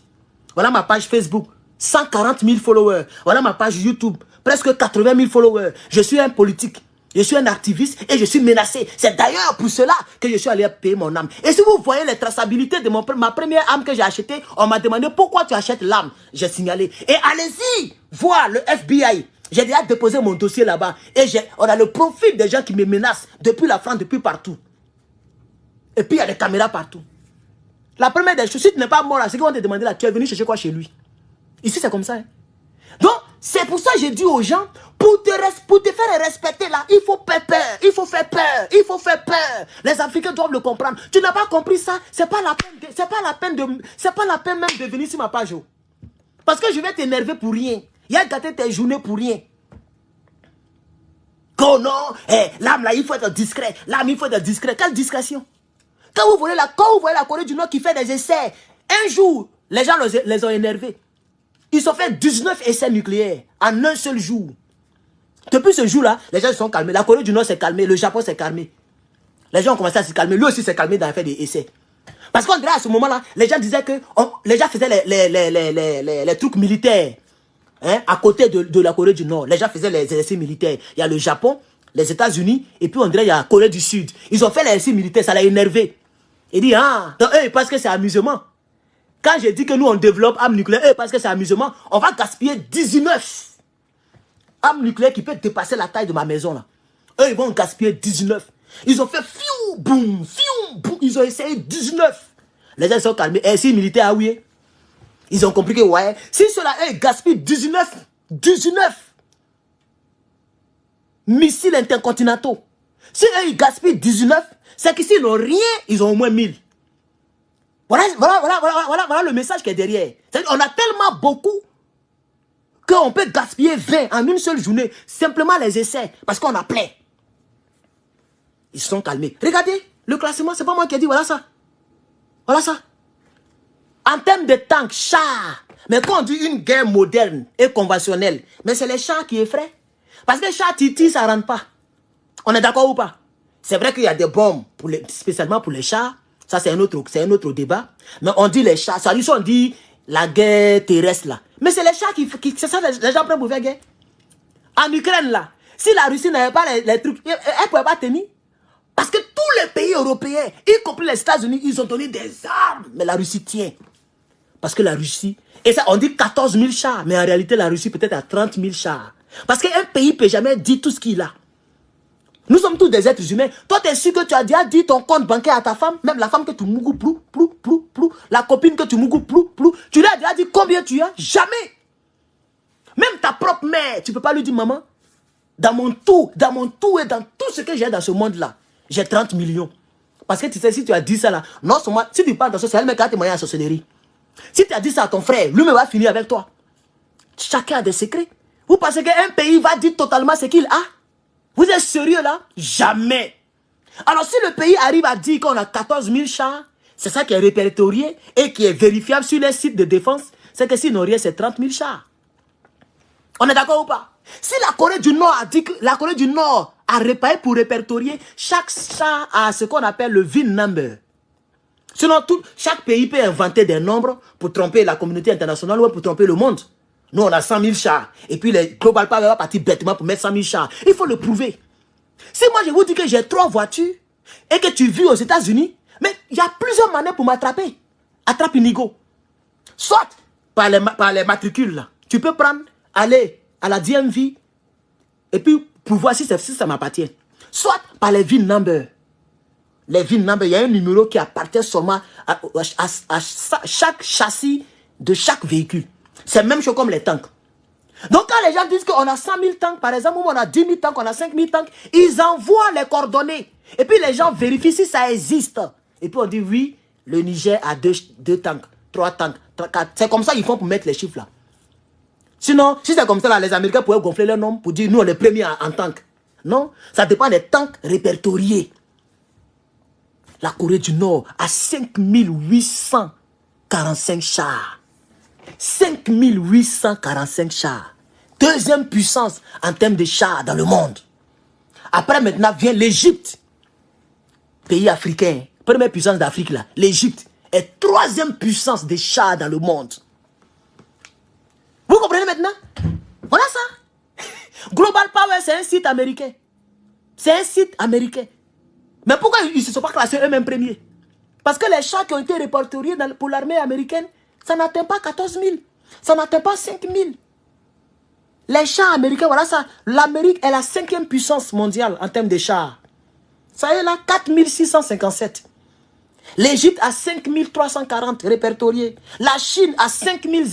Voilà ma page Facebook. 140 000 followers. Voilà ma page YouTube. Presque 80 000 followers. Je suis un politique. Je suis un activiste et je suis menacé. C'est d'ailleurs pour cela que je suis allé payer mon âme. Et si vous voyez les traçabilités de ma première âme que j'ai achetée, on m'a demandé pourquoi tu achètes l'âme. J'ai signalé. Et allez-y voir le FBI. J'ai déjà déposé mon dossier là-bas. Et on a le profil des gens qui me menacent depuis la France, depuis partout. Et puis il y a des caméras partout. La première des choses, si tu n'es pas mort là, c'est qu'ils vont te demander là, tu es venu chercher quoi chez lui? Ici c'est comme ça. Hein? Donc, c'est pour ça que j'ai dit aux gens, pour te faire respecter là, il faut faire peur, il faut faire peur, il faut faire peur. Les Africains doivent le comprendre. Tu n'as pas compris ça, c'est pas la peine même de venir sur ma page. Parce que je vais t'énerver pour rien. Il y a gâté tes journées pour rien. Oh non, l'âme là, il faut être discret. L'âme, il faut être discret. Quelle discrétion? Quand vous voyez la Corée du Nord qui fait des essais, un jour, les gens les ont énervés. Ils ont fait 19 essais nucléaires en un seul jour. Depuis ce jour-là, les gens se sont calmés. La Corée du Nord s'est calmée, le Japon s'est calmé. Les gens ont commencé à se calmer. Lui aussi s'est calmé dans faire des essais. Parce qu'on dirait à ce moment-là, les gens disaient que les gens faisaient les trucs militaires. Hein, à côté de la Corée du Nord. Les gens faisaient les essais militaires. Il y a le Japon, les États-Unis, et puis on dirait il y a la Corée du Sud. Ils ont fait les essais militaires, ça l'a énervé. Il dit, ah, donc, parce que c'est amusement. Quand j'ai dit que nous on développe armes nucléaires, parce que c'est amusement, on va gaspiller 19 armes nucléaires qui peuvent dépasser la taille de ma maison là. Eux, ils vont gaspiller 19. Ils ont fait fiou, boum, ils ont essayé 19. Les gens sont calmés. Et si militaires, ah oui. Ils ont compris que, ouais, si cela gaspille 19 missiles intercontinentaux. Si eux, ils gaspillent 19, c'est qu'ici, ils n'ont rien, ils ont au moins 1000. Voilà le message qui est derrière. C'est-à-dire, on a tellement beaucoup qu'on peut gaspiller 20 en une seule journée. Simplement les essais, parce qu'on a plein. Ils se sont calmés. Regardez, le classement, c'est pas moi qui ai dit, voilà ça. Voilà ça. En termes de tanks, chars. Mais quand on dit une guerre moderne et conventionnelle, mais c'est les chars qui effraient. Parce que les chars Titi, ça ne rentre pas. On est d'accord ou pas? C'est vrai qu'il y a des bombes, spécialement pour les chars. Ça, c'est un autre débat. Mais on dit les chars. Ça, on dit la guerre terrestre, là. Mais c'est les chars c'est ça, les gens prennent pour faire guerre. En Ukraine, là, si la Russie n'avait pas les trucs, elle ne pouvait pas tenir. Parce que tous les pays européens, y compris les États-Unis, ils ont donné des armes. Mais la Russie tient. Parce que la Russie, et ça, on dit 14 000 chars, mais en réalité, la Russie peut-être à 30 000 chars. Parce qu'un pays ne peut jamais dire tout ce qu'il a. Nous sommes tous des êtres humains. Toi, tu es sûr que tu as déjà dit ton compte bancaire à ta femme, même la femme que tu mougou plou, la copine que tu mougou plou. Tu lui as déjà dit combien tu as? Jamais. Même ta propre mère, tu ne peux pas lui dire, maman, dans mon tout et dans tout ce que j'ai dans ce monde-là, j'ai 30 millions. Parce que tu sais, si tu as dit ça là, non seulement, si tu parles de ça, c'est elle qui a témoigné à la sorcellerie. Si tu as dit ça à ton frère, lui-même va finir avec toi. Chacun a des secrets. Vous pensez qu'un pays va dire totalement ce qu'il a? Vous êtes sérieux là? Jamais. Alors si le pays arrive à dire qu'on a 14 000 chars, c'est ça qui est répertorié et qui est vérifiable sur les sites de défense, c'est que sinon rien, c'est 30 000 chars. On est d'accord ou pas? Si la Corée du Nord a dit que la Corée du Nord a réparé pour répertorier, chaque char a ce qu'on appelle le VIN number. Sinon, chaque pays peut inventer des nombres pour tromper la communauté internationale ou pour tromper le monde. Nous, on a 100 000 chars. Et puis, les Global Power va partir bêtement pour mettre 100 000 chars. Il faut le prouver. Si moi, je vous dis que j'ai 3 voitures et que tu vis aux États-Unis, mais il y a plusieurs manières pour m'attraper. Attrape Inigo. Soit par les matricules, là. Tu peux prendre, aller à la DMV et puis pour voir si ça m'appartient. Soit par les VIN number. Les VIN number, il y a un numéro qui appartient seulement à chaque châssis de chaque véhicule. C'est même chose comme les tanks. Donc quand les gens disent qu'on a 100 000 tanks, par exemple, ou on a 10 000 tanks, on a 5 000 tanks, ils envoient les coordonnées. Et puis les gens vérifient si ça existe. Et puis on dit oui, le Niger a 2 tanks, 3 tanks, 4. C'est comme ça qu'ils font pour mettre les chiffres là. Sinon, si c'est comme ça, là, les Américains pourraient gonfler leur nom pour dire nous on est premiers en tank. Non, ça dépend des tanks répertoriés. La Corée du Nord a 5845 chars. 5845 chars. Deuxième puissance en termes de chars dans le monde. Après maintenant vient l'Égypte. Pays africain. Première puissance d'Afrique là. L'Égypte est 3e puissance des chars dans le monde. Vous comprenez maintenant? Voilà ça. Global Power c'est un site américain. C'est un site américain. Mais pourquoi ils ne se sont pas classés eux-mêmes premiers? Parce que les chars qui ont été répertoriés pour l'armée américaine, ça n'atteint pas 14 000. Ça n'atteint pas 5 000. Les chars américains, voilà ça. L'Amérique est la 5e puissance mondiale en termes de chars. Ça est là, 4 657. L'Égypte a 5 340 répertoriés. La Chine a 5 000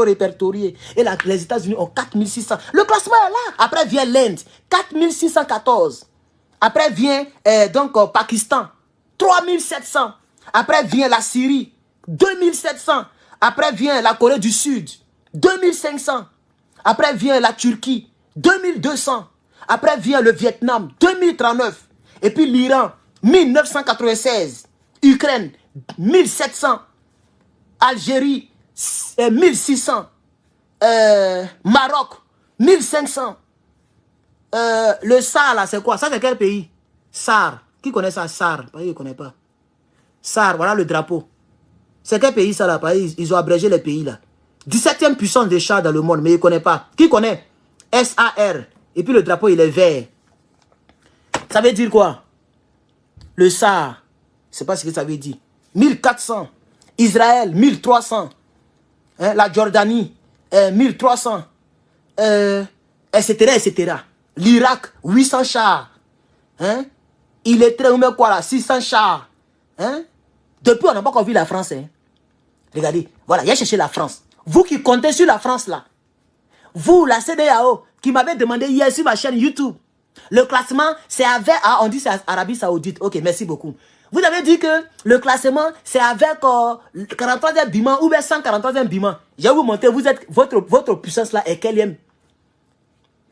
répertoriés. Et les États-Unis ont 4 600. Le classement est là. Après vient l'Inde, 4 614. Après vient Pakistan, 3700. Après vient la Syrie, 2700. Après vient la Corée du Sud, 2500. Après vient la Turquie, 2200. Après vient le Vietnam, 2039. Et puis l'Iran, 1996. Ukraine, 1700. Algérie, 1600. Maroc, 1500. le SAR, là, c'est quoi? Ça, c'est quel pays? SAR. Qui connaît ça? SAR. Paris, il ne connaît pas. SAR, voilà le drapeau. C'est quel pays, ça, là? Paris, ils ont abrégé les pays, là. 17e puissance des chars dans le monde, mais il ne connaît pas. Qui connaît? SAR. Et puis le drapeau, il est vert. Ça veut dire quoi? Le SAR. Je ne sais pas ce que ça veut dire. 1400. Israël, 1300. Hein, la Jordanie, 1300. Etc., etc. L'Irak, 800 chars. Hein? Il est très, quoi là, 600 chars. Hein? Depuis, on n'a pas encore vu la France. Hein? Regardez, voilà, il a cherché la France. Vous qui comptez sur la France là, vous, la CEDEAO, qui m'avez demandé hier sur ma chaîne YouTube, le classement, c'est avec, on dit c'est Arabie Saoudite. Ok, merci beaucoup. Vous avez dit que le classement, c'est avec 43e Biman ou bien 143e Biman. Je vais vous montrer, vous êtes, votre puissance là est quelle?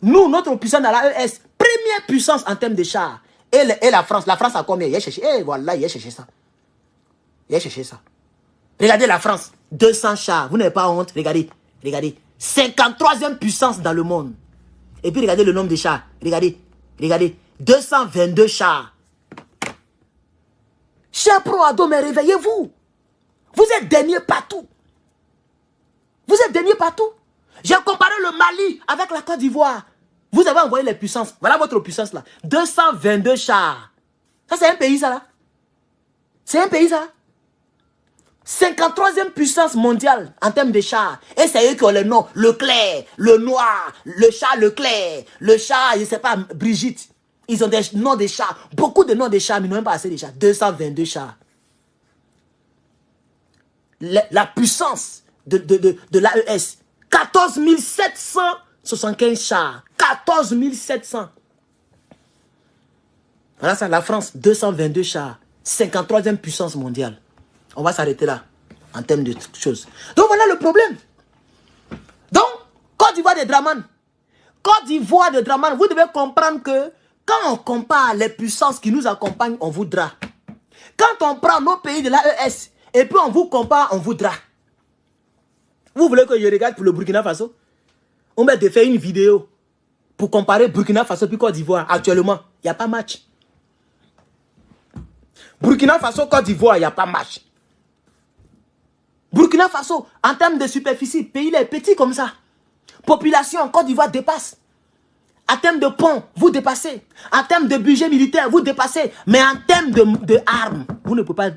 Nous, notre puissance dans l'AES, première puissance en termes de chars. Et la France a combien? Il a cherché, voilà, il a cherché ça. Il a cherché ça. Regardez la France, 200 chars. Vous n'avez pas honte, regardez, regardez. 53e puissance dans le monde. Et puis regardez le nombre de chars. Regardez, regardez. 222 chars. Chers pro-ado, mais réveillez-vous. Vous êtes dernier partout. Vous êtes dernier partout. J'ai comparé le Mali avec la Côte d'Ivoire. Vous avez envoyé les puissances. Voilà votre puissance là. 222 chars. Ça, c'est un pays, ça là. C'est un pays, ça là. 53e puissance mondiale en termes de chars. Et c'est eux qui ont le nom. Leclerc, le noir, le chat Leclerc, le chat, je ne sais pas, Brigitte. Ils ont des noms de chats. Beaucoup de noms de chats, mais ils n'ont même pas assez de chats. 222 chats. La puissance de l'AES. 14 775 chars. 14 700. Voilà ça, la France, 222 chars. 53e puissance mondiale. On va s'arrêter là, en termes de choses. Donc voilà le problème. Donc, Côte d'Ivoire de Draman. Côte d'Ivoire de Draman, vous devez comprendre que quand on compare les puissances qui nous accompagnent, on voudra. Quand on prend nos pays de l'AES, et puis on vous compare, on voudra. Vous voulez que je regarde pour le Burkina Faso? On va te faire une vidéo pour comparer Burkina Faso puis Côte d'Ivoire. Actuellement, il n'y a pas match. Burkina Faso, Côte d'Ivoire, il n'y a pas match. Burkina Faso, en termes de superficie, le pays est petit comme ça. Population, Côte d'Ivoire dépasse. En termes de ponts, vous dépassez. En termes de budget militaire, vous dépassez. Mais en termes de armes, vous ne pouvez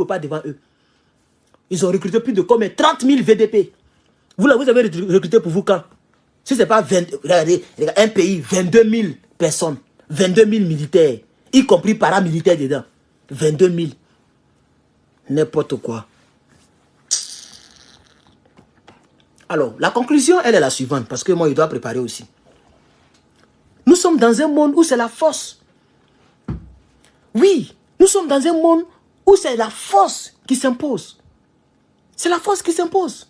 pas devant eux. Ils ont recruté plus de combien? 30 000 VDP. Vous avez recruté pour vous quand? Si ce n'est pas regardez, un pays, 22 000 personnes, 22 000 militaires, y compris paramilitaires dedans. 22 000. N'importe quoi. Alors, la conclusion, elle est la suivante, parce que moi, je dois préparer aussi. Nous sommes dans un monde où c'est la force. Oui, nous sommes dans un monde où c'est la force qui s'impose. C'est la force qui s'impose.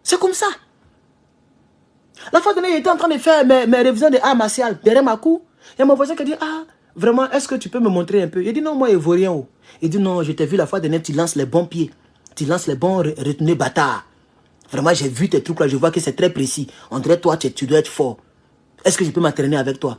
C'est comme ça. La fois dernière, j'étais en train de faire mes révisions de art martial derrière ma cour. Il y a mon voisin qui a dit, ah, vraiment, est-ce que tu peux me montrer un peu? Il dit, non, moi, je ne vois rien. Il dit, non, je t'ai vu la fois dernière, tu lances les bons pieds. Tu lances les bons retenus bâtards. Vraiment, j'ai vu tes trucs là, je vois que c'est très précis. On dirait, toi, tu dois être fort. Est-ce que je peux m'entraîner avec toi?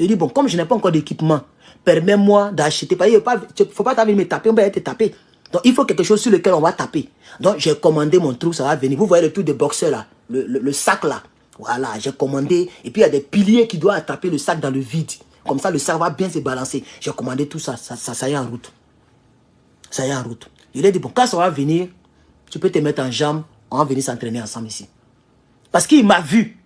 Je dis, bon, comme je n'ai pas encore d'équipement, permets-moi d'acheter. Il ne faut pas me taper, on va être tapé. Donc, il faut quelque chose sur lequel on va taper. Donc, j'ai commandé mon truc, ça va venir. Vous voyez le truc de boxeur là, le sac là. Voilà, j'ai commandé. Et puis, il y a des piliers qui doivent attraper le sac dans le vide. Comme ça, le sac va bien se balancer. J'ai commandé tout ça, ça y est en route. Ça y est en route. Il a dit, bon, quand ça va venir, tu peux te mettre en jambe, on va venir s'entraîner ensemble ici. Parce qu'il m'a vu.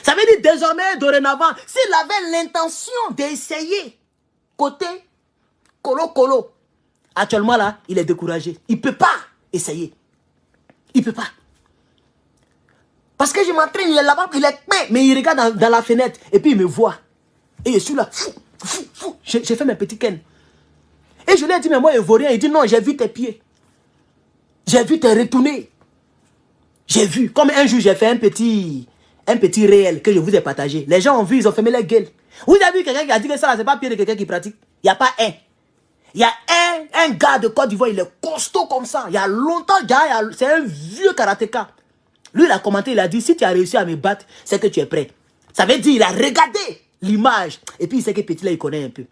Ça veut dire désormais, dorénavant, s'il avait l'intention d'essayer, côté colo, actuellement là, il est découragé. Il ne peut pas essayer. Il ne peut pas. Parce que je m'entraîne, il est là-bas, il est plein, mais il regarde dans la fenêtre, et puis il me voit. Et je suis là, j'ai fait mes petits ken. Et je lui ai dit, mais moi, je ne vois rien. Il dit, non, j'ai vu tes pieds. J'ai vu tes retournés. J'ai vu. Comme un jour, j'ai fait un petit réel que je vous ai partagé. Les gens ont vu, ils ont fermé les gueules. Vous avez vu quelqu'un qui a dit que ça, c'est pas pire de quelqu'un qui pratique. Il n'y a pas un. Il y a un gars de Côte d'Ivoire, il est costaud comme ça. Il y a longtemps, c'est un vieux karatéka. Lui, il a commenté, il a dit, si tu as réussi à me battre, c'est que tu es prêt. Ça veut dire, il a regardé l'image. Et puis il sait que petit là, il connaît un peu.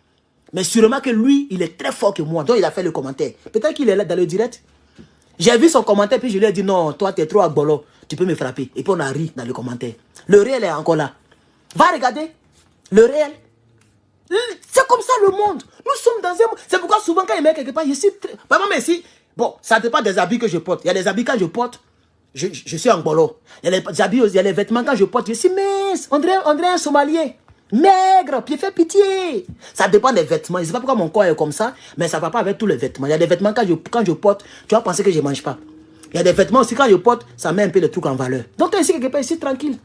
Mais sûrement que lui, il est très fort que moi. Donc il a fait le commentaire. Peut-être qu'il est là dans le direct. J'ai vu son commentaire, puis je lui ai dit non, toi tu es trop agbolo, tu peux me frapper. Et puis on a ri dans le commentaire. Le réel est encore là. Va regarder. Le réel. C'est comme ça le monde. Nous sommes dans un monde. C'est pourquoi souvent quand il met quelque part, je suis très... Maman, mais si... Bon, ça dépend des habits que je porte. Il y a des habits quand je porte, je suis en bolo. Il y a les habits, il y a les vêtements quand je porte, je suis mince. On dirait un Somalien. Maigre, puis il fait pitié. Ça dépend des vêtements. Je ne sais pas pourquoi mon corps est comme ça, mais ça ne va pas avec tous les vêtements. Il y a des vêtements quand je porte, tu vas penser que je ne mange pas. Il y a des vêtements aussi quand je porte, ça met un peu le truc en valeur. Donc ici, quelque part, ici, tranquille.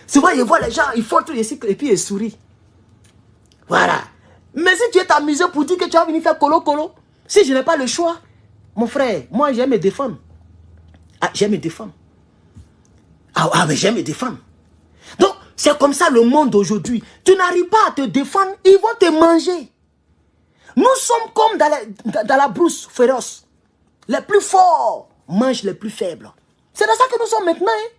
Souvent, je vois les gens, ils font tout ici, et puis ils sourient. Voilà. Mais si tu es amusé pour dire que tu vas venir faire colo, si je n'ai pas le choix, mon frère, moi, j'aime me défendre. Ah, j'aime me défendre. Ah, mais j'aime me défendre. Donc, c'est comme ça le monde d'aujourd'hui. Tu n'arrives pas à te défendre, ils vont te manger. Nous sommes comme dans la brousse féroce. Les plus forts mangent les plus faibles. C'est dans ça que nous sommes maintenant. Hein?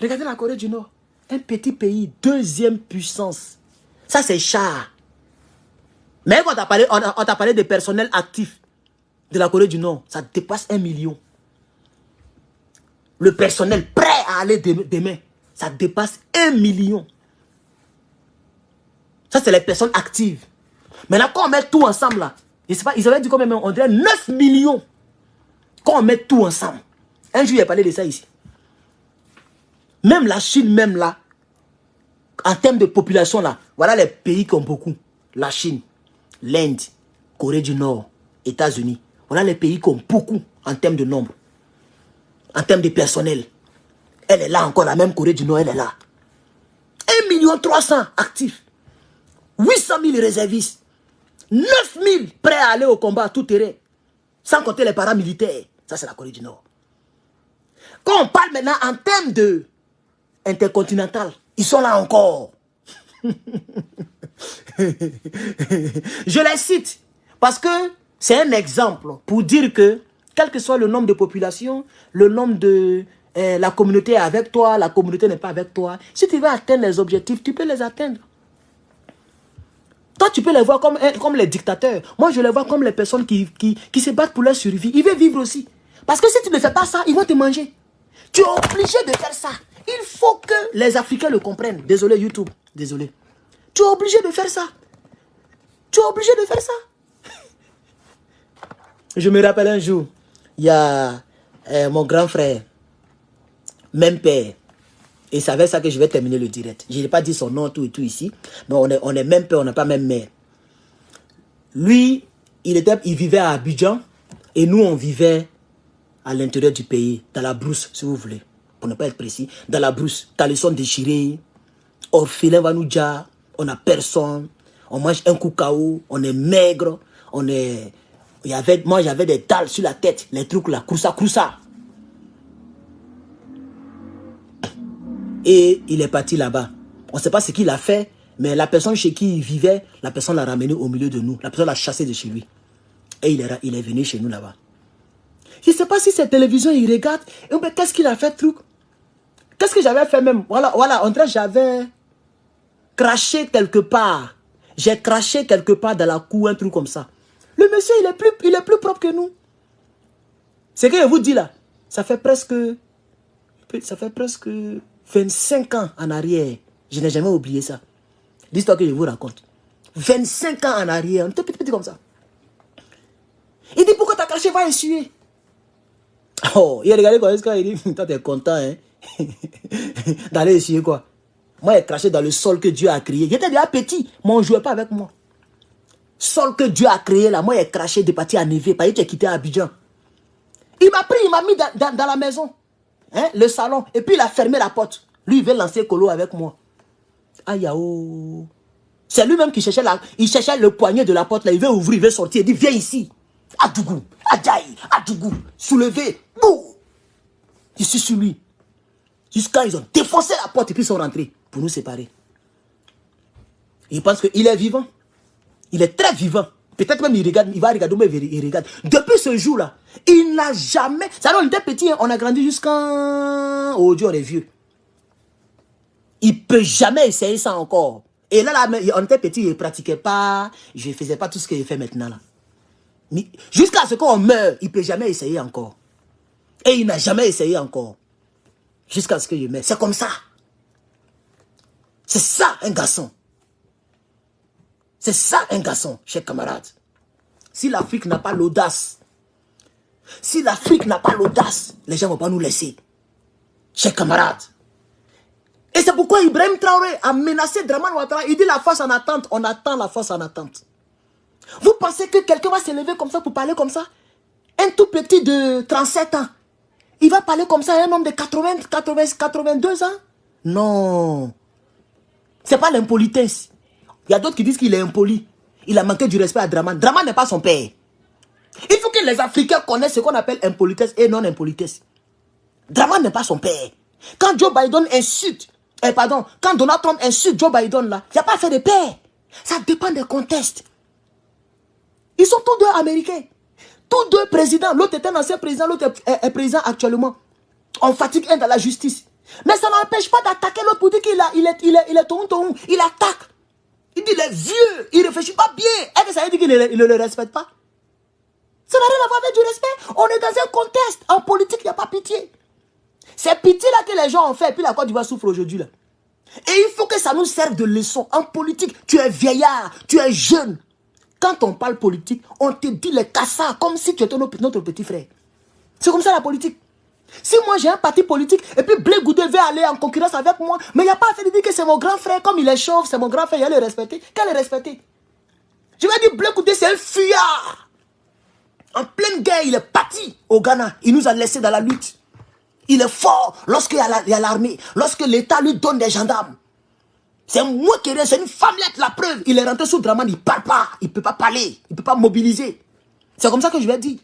Regardez la Corée du Nord. Un petit pays, deuxième puissance. Ça, c'est char. Mais quand on t'a parlé des personnels actifs de la Corée du Nord, ça dépasse 1 million. Le personnel prêt à aller demain, ça dépasse 1 million. Ça, c'est les personnes actives. Maintenant, quand on met tout ensemble, là, je sais pas, ils avaient dit combien, on dirait 9 millions. Quand on met tout ensemble. Un jour, il a parlé de ça ici. Même la Chine, même là, en termes de population, là, voilà les pays qui ont beaucoup. La Chine, l'Inde, Corée du Nord, États-Unis. Voilà les pays qui ont beaucoup en termes de nombre. En termes de personnel. Elle est là encore, la même Corée du Nord, elle est là. 1 300 000 actifs. 800 000 réservistes. 9 000 prêts à aller au combat à tout terrain. Sans compter les paramilitaires. Ça, c'est la Corée du Nord. Quand on parle maintenant en termes de intercontinental, ils sont là encore. Je les cite parce que c'est un exemple pour dire que quel que soit le nombre de population, le nombre de... la communauté est avec toi, la communauté n'est pas avec toi. Si tu veux atteindre les objectifs, tu peux les atteindre. Toi, tu peux les voir comme les dictateurs. Moi, je les vois comme les personnes qui se battent pour leur survie. Ils veulent vivre aussi. Parce que si tu ne fais pas ça, ils vont te manger. Tu es obligé de faire ça. Il faut que les Africains le comprennent. Désolé, YouTube. Désolé. Tu es obligé de faire ça. Tu es obligé de faire ça. Je me rappelle un jour, il y a mon grand frère, même père. Il savait ça que je vais terminer le direct. Je n'ai pas dit son nom, tout et tout ici. Mais on est même père, on n'a pas même mère. Lui, il vivait à Abidjan. Et nous, on vivait à l'intérieur du pays. Dans la brousse, si vous voulez. Pour ne pas être précis. Dans la brousse. Caleçon déchiré. Orphelin va nous dire. On n'a personne. On mange un cacao. On est maigre. Moi, j'avais des dalles sur la tête. Les trucs là. Croussa. Et il est parti là-bas. On ne sait pas ce qu'il a fait, mais la personne chez qui il vivait, la personne l'a ramené au milieu de nous. La personne l'a chassé de chez lui. Et il est venu chez nous là-bas. Je ne sais pas si cette télévision, il regarde. Et qu'est-ce qu'il a fait, truc? Qu'est-ce que j'avais fait même? Voilà, on dirait que j'avais craché quelque part. J'ai craché quelque part dans la cour, un truc comme ça. Le monsieur, il est plus propre que nous. Ce que je vous dis là, ça fait presque 25 ans en arrière. Je n'ai jamais oublié ça. L'histoire que je vous raconte. 25 ans en arrière. On était petit comme ça. Il dit, pourquoi t'as craché? Va essuyer. Oh, il a regardé quand il dit, toi t'es content, hein. D'aller essuyer quoi? Moi, j'ai craché dans le sol que Dieu a créé. J'étais déjà petit, mais on ne jouait pas avec moi. Sol que Dieu a créé là, moi j'ai craché de partir à Névé. Parce que j'ai quitté Abidjan. Il m'a pris, il m'a mis dans la maison. Hein, le salon. Et puis il a fermé la porte. Lui, il veut lancer colo avec moi. Aïe, oh. C'est lui-même qui cherchait il cherchait le poignet de la porte là. Il veut ouvrir, il veut sortir. Il dit, viens ici. Adougou, Adjaï, Adougou. Soulevé. Bouh. Je suis sur lui. Jusqu'à ils ont défoncé la porte et puis ils sont rentrés pour nous séparer. Il pense qu'il est vivant. Il est très vivant. Peut-être même il regarde, il va regarder, mais il regarde. Depuis ce jour-là, il n'a jamais... Ça, on était petit, on a grandi jusqu'à... Oh Dieu, on est vieux. Il ne peut jamais essayer ça encore. Et là, on était petit, il ne pratiquait pas. Je ne faisais pas tout ce qu'il fait maintenant. Là. Jusqu'à ce qu'on meure, il ne peut jamais essayer encore. Et il n'a jamais essayé encore. Jusqu'à ce que je meure. C'est comme ça. C'est ça un garçon. C'est ça un garçon, chers camarades. Si l'Afrique n'a pas l'audace, les gens ne vont pas nous laisser. Chers camarades. Et c'est pourquoi Ibrahim Traoré a menacé Dramane Ouattara. Il dit la force en attente. On attend la force en attente. Vous pensez que quelqu'un va se lever comme ça pour parler comme ça? Un tout petit de 37 ans. Il va parler comme ça à un homme de 82 ans? Non. C'est pas l'impolitesse. Il y a d'autres qui disent qu'il est impoli. Il a manqué du respect à Dramane. Dramane n'est pas son père. Il faut que les Africains connaissent ce qu'on appelle impolitesse et non-impolitesse. Dramane n'est pas son père. Quand Joe Biden insulte, quand Donald Trump insulte Joe Biden là, il n'y a pas fait de paix. Ça dépend des contextes. Ils sont tous deux américains. Tous deux présidents. L'autre est un ancien président, l'autre est président actuellement. On fatigue un dans la justice. Mais ça n'empêche pas d'attaquer l'autre pour dire qu'il est toum. Il attaque. Il dit il est vieux, il ne réfléchit pas bien. Est-ce que ça veut dire qu'il ne le respecte pas? Ça n'a rien à voir avec du respect. On est dans un contexte. En politique, il n'y a pas pitié. C'est pitié là que les gens ont fait. Et puis la Côte d'Ivoire souffre aujourd'hui là. Et il faut que ça nous serve de leçon. En politique, tu es vieillard, tu es jeune. Quand on parle politique, on te dit les cassards comme si tu étais notre petit frère. C'est comme ça la politique. Si moi j'ai un parti politique et puis Blé Goudé veut aller en concurrence avec moi, mais il n'y a pas à faire de dire que c'est mon grand frère, comme il est chauve, c'est mon grand frère, il va le respecter. Qu'elle le respecter? Je vais dire Blé Goudé c'est un fuyard. En pleine guerre, il est parti au Ghana. Il nous a laissés dans la lutte. Il est fort lorsqu'il y a l'armée, lorsque l'État lui donne des gendarmes. C'est moi qui ai, c'est une femmelette, la preuve. Il est rentré sous Dramane, il ne parle pas, il ne peut pas parler, il ne peut pas mobiliser. C'est comme ça que je vais dire.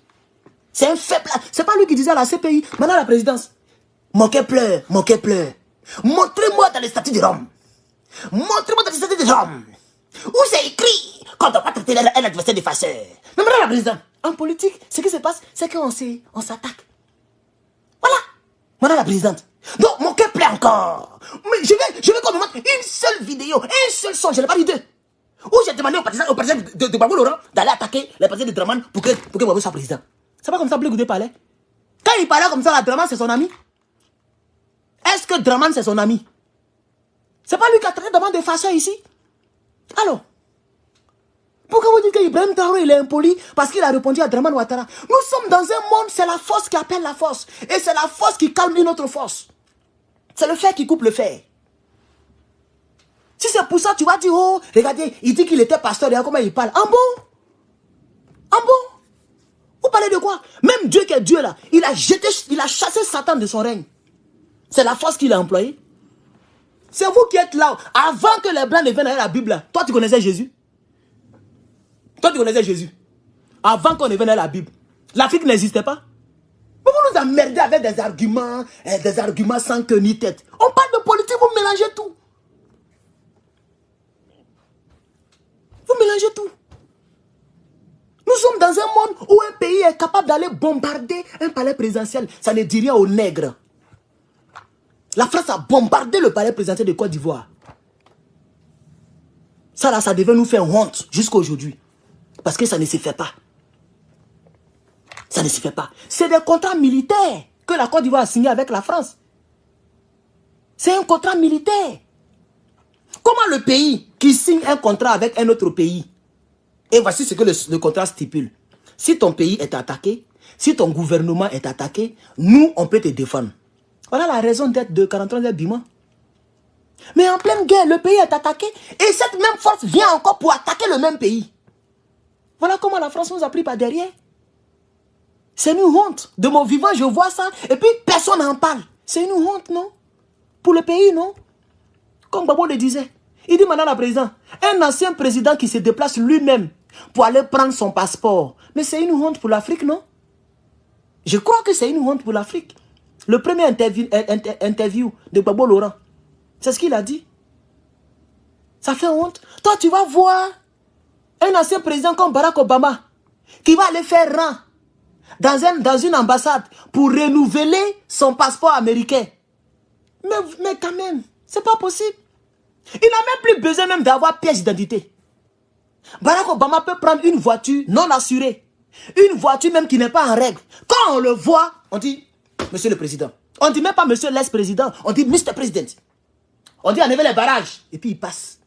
C'est un faible. C'est pas lui qui disait à la CPI, maintenant la présidence. Mon cœur pleure, mon cœur pleure. Montrez-moi dans les statuts de Rome. Montrez-moi dans les statuts de Rome. Où c'est écrit qu'on ne doit pas traiter un adversaire de farceur. Mais madame la présidente, en politique, ce qui se passe, c'est qu'on s'attaque. Voilà. Madame la présidente. Donc, mon cœur pleure encore. Mais je vais qu'on me montre une seule vidéo, un seul son, je n'ai pas dit deux. Où j'ai demandé au président de Gbagbo Laurent d'aller attaquer les partisans de Dramane pour que Gbagbo soit président. C'est pas comme ça que Blé Goudé parlait. Quand il parlait comme ça, la Dramane c'est son ami. Est-ce que Dramane c'est son ami? C'est pas lui qui a traité Dramane de farceur ici. Alors, pourquoi vous dites qu'Ibrahim Traoré il est impoli parce qu'il a répondu à Dramane Ouattara? Nous sommes dans un monde, c'est la force qui appelle la force. Et c'est la force qui calme une autre force. C'est le fer qui coupe le fer. Si c'est pour ça, tu vas dire, oh, regardez, il dit qu'il était pasteur, regarde comment il parle. En bon? En bon? Vous parlez de quoi? Même Dieu qui est Dieu là, il a chassé Satan de son règne. C'est la force qu'il a employée. C'est vous qui êtes là. Avant que les Blancs ne viennent à la Bible là, toi tu connaissais Jésus? Toi tu connaissais Jésus? Avant qu'on ne vienne à la Bible, l'Afrique n'existait pas? Vous nous emmerdez avec des arguments sans queue ni tête. On parle de politique, vous mélangez tout. Vous mélangez tout. Nous sommes dans un monde où un pays est capable d'aller bombarder un palais présidentiel. Ça ne dit rien aux nègres. La France a bombardé le palais présidentiel de Côte d'Ivoire. Ça là, ça devait nous faire honte jusqu'à aujourd'hui. Parce que ça ne se fait pas. Ça ne se fait pas. C'est des contrats militaires que la Côte d'Ivoire a signé avec la France. C'est un contrat militaire. Comment le pays qui signe un contrat avec un autre pays, et voici ce que le contrat stipule. Si ton pays est attaqué, si ton gouvernement est attaqué, nous, on peut te défendre. Voilà la raison d'être de 43 heures Bima. Mais en pleine guerre, le pays est attaqué et cette même force vient encore pour attaquer le même pays. Voilà comment la France nous a pris par derrière. C'est une honte. De mon vivant, je vois ça et puis personne n'en parle. C'est une honte, non? Pour le pays, non? Comme Babo le disait. Il dit madame la présidente, un ancien président qui se déplace lui-même pour aller prendre son passeport. Mais c'est une honte pour l'Afrique, non? Je crois que c'est une honte pour l'Afrique. Le premier interview de Gbagbo Laurent, c'est ce qu'il a dit. Ça fait honte. Toi, tu vas voir un ancien président comme Barack Obama qui va aller faire rang dans une ambassade pour renouveler son passeport américain. Mais quand même, C'est pas possible. Il n'a même plus besoin même d'avoir pièce d'identité. Barack Obama peut prendre une voiture non assurée. Une voiture même qui n'est pas en règle. Quand on le voit, on dit, Monsieur le Président. On ne dit même pas Monsieur l'ex-président, on dit Mr. President. On dit enlever les barrages. Et puis il passe.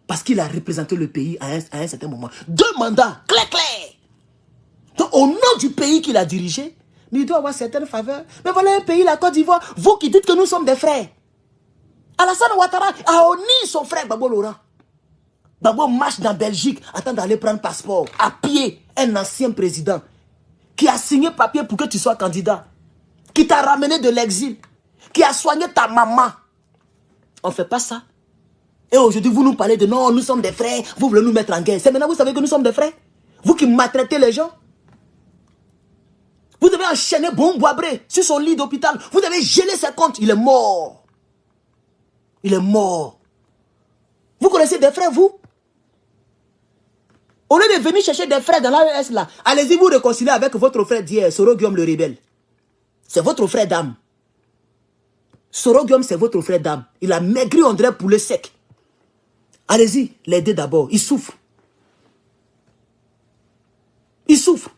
Parce qu'il a représenté le pays à un certain moment. 2 mandats, clair. Donc au nom du pays qu'il a dirigé, mais il doit avoir certaines faveurs. Mais voilà un pays, la Côte d'Ivoire, vous qui dites que nous sommes des frères. Alassane Ouattara a honni son frère Gbagbo Laurent. Gbagbo marche dans Belgique, attend d'aller prendre passeport, à pied, un ancien président, qui a signé papier pour que tu sois candidat, qui t'a ramené de l'exil, qui a soigné ta maman. On ne fait pas ça. Et aujourd'hui, vous nous parlez de non, nous sommes des frères, vous voulez nous mettre en guerre. C'est maintenant vous savez que nous sommes des frères. Vous qui maltraitez les gens. Vous devez enchaîner Bon Boabré sur son lit d'hôpital. Vous devez geler ses comptes. Il est mort. Il est mort. Vous connaissez des frères, vous? Au lieu de venir chercher des frères dans l'AES là, allez-y vous réconcilier avec votre frère d'hier, Soro Guillaume le rebelle. C'est votre frère d'âme. Soro Guillaume, c'est votre frère d'âme. Il a maigri, on dirait poulet sec. Allez-y, l'aider d'abord. Il souffre. Il souffre.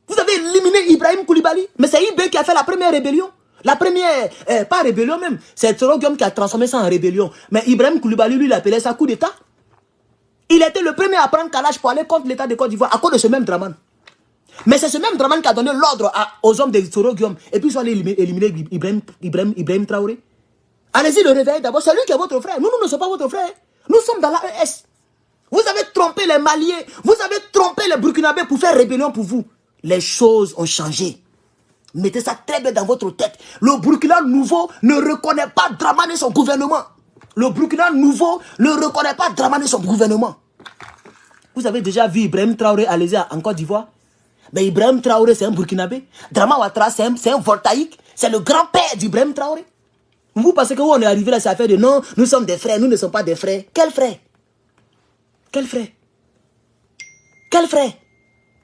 Vous avez éliminé Ibrahim Koulibaly. Mais c'est IB qui a fait la première rébellion. La première, pas rébellion même. C'est Soro Guillaume qui a transformé ça en rébellion. Mais Ibrahim Koulibaly, lui, il appelait ça coup d'État. Il était le premier à prendre Kalash pour aller contre l'État de Côte d'Ivoire à cause de ce même Draman. Mais c'est ce même Draman qui a donné l'ordre aux hommes de Soro Guillaume. Et puis ils sont allés éliminer Ibrahim Traoré. Allez-y le réveiller d'abord. C'est lui qui est votre frère. Nous ne sommes pas votre frère. Nous sommes dans l'AES. Vous avez trompé les Maliens. Vous avez trompé les Burkinabés pour faire rébellion pour vous. Les choses ont changé. Mettez ça très bien dans votre tête. Le Burkina nouveau ne reconnaît pas Dramane et son gouvernement. Le Burkina nouveau ne reconnaît pas Dramane et son gouvernement. Vous avez déjà vu Ibrahim Traoré aller en Côte d'Ivoire? Mais Ibrahim Traoré, c'est un Burkinabé. Dramane Ouattara, c'est un voltaïque. C'est le grand-père d'Ibrahim Traoré. Vous pensez que où on est arrivé là, c'est affaire de non, nous sommes des frères, nous ne sommes pas des frères. Quel frère? Quel frère? Quel frère?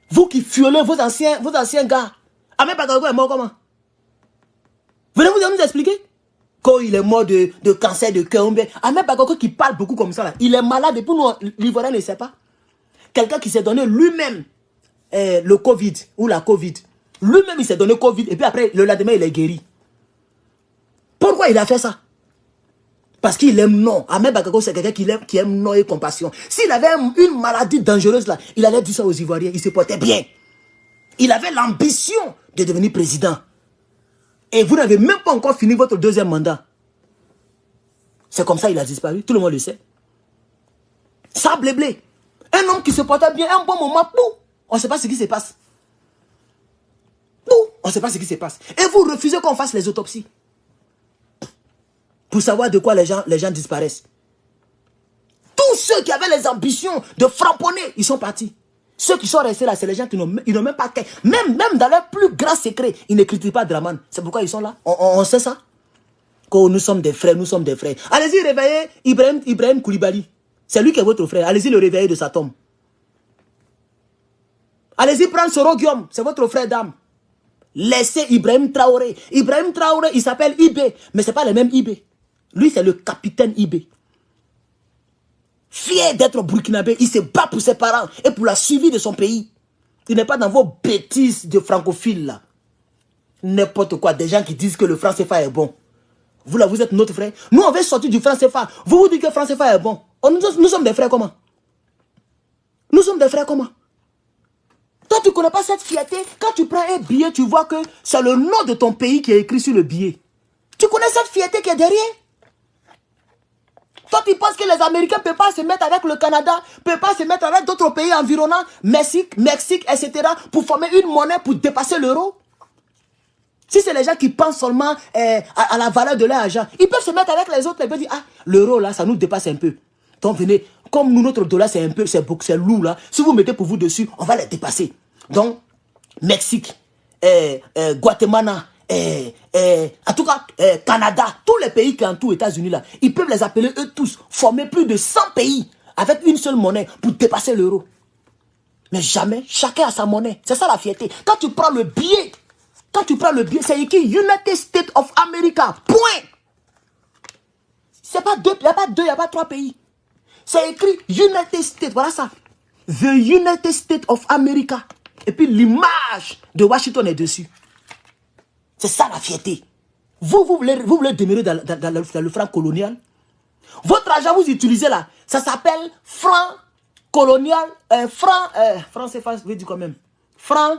Vous qui fiolez vos anciens gars. Ahmed Bakago est mort comment? Venez vous nous expliquer. Quand il est mort de cancer de cœur, Ahmed Bakago qui parle beaucoup comme ça, là, il est malade et pour nous, l'Ivoirien ne sait pas. Quelqu'un qui s'est donné lui-même le Covid ou la Covid. Lui-même il s'est donné Covid et puis après le lendemain il est guéri. Pourquoi il a fait ça? Parce qu'il aime non. Ahmed Bakago c'est quelqu'un qui aime non et compassion. S'il avait une maladie dangereuse là, il allait dire ça aux Ivoiriens, il se portait bien. Il avait l'ambition de devenir président. Et vous n'avez même pas encore fini votre 2e mandat. C'est comme ça qu'il a disparu, tout le monde le sait. Sable blé. Un homme qui se portait bien, un bon moment, on ne sait pas ce qui se passe. On ne sait pas ce qui se passe. Et vous refusez qu'on fasse les autopsies. Pour savoir de quoi les gens disparaissent. Tous ceux qui avaient les ambitions de framponner, ils sont partis. Ceux qui sont restés là, c'est les gens qui n'ont même pas... Même dans leurs plus grands secrets, ils ne critiquent pas Dramane. C'est pourquoi ils sont là. On sait ça. Quand nous sommes des frères, nous sommes des frères. Allez-y réveiller Ibrahim Koulibaly. C'est lui qui est votre frère. Allez-y le réveiller de sa tombe. Allez-y prendre Soro Guillaume. C'est votre frère d'âme. Laissez Ibrahim Traoré. Ibrahim Traoré, il s'appelle IB. Mais ce n'est pas le même IB. Lui, c'est le capitaine IB. Fier d'être burkinabé, il se bat pour ses parents et pour la survie de son pays. Il n'est pas dans vos bêtises de francophiles là. N'importe quoi, des gens qui disent que le franc CFA est bon. Vous là, vous êtes notre frère. Nous, on veut sortir du franc CFA. Vous vous dites que le franc CFA est bon. Nous sommes des frères comment? Nous sommes des frères comment? Toi, tu ne connais pas cette fierté. Quand tu prends un billet, tu vois que c'est le nom de ton pays qui est écrit sur le billet. Tu connais cette fierté qui est derrière? Toi, tu penses que les Américains ne peuvent pas se mettre avec le Canada, ne peuvent pas se mettre avec d'autres pays environnants, Mexique, etc., pour former une monnaie pour dépasser l'euro? Si c'est les gens qui pensent seulement à la valeur de leur argent, ils peuvent se mettre avec les autres, ils peuvent dire, ah, l'euro là, ça nous dépasse un peu. Donc venez, comme nous, notre dollar, c'est un peu, c'est lourd là, si vous mettez pour vous dessus, on va les dépasser. Donc, Mexique, Guatemala, en tout cas, Canada, tous les pays qui entourent les États-Unis là, ils peuvent les appeler eux tous, former plus de 100 pays avec une seule monnaie pour dépasser l'euro. Mais jamais, chacun a sa monnaie. C'est ça la fierté. Quand tu prends le billet, c'est écrit United States of America. Point. C'est pas deux, il n'y a pas deux, il n'y a pas trois pays. C'est écrit United States, voilà ça. The United States of America. Et puis l'image de Washington est dessus. C'est ça la fierté. Vous voulez demeurer dans le franc colonial. Votre argent, vous utilisez là, ça s'appelle franc colonial, franc c'est facile, je veux dire quand même. Franc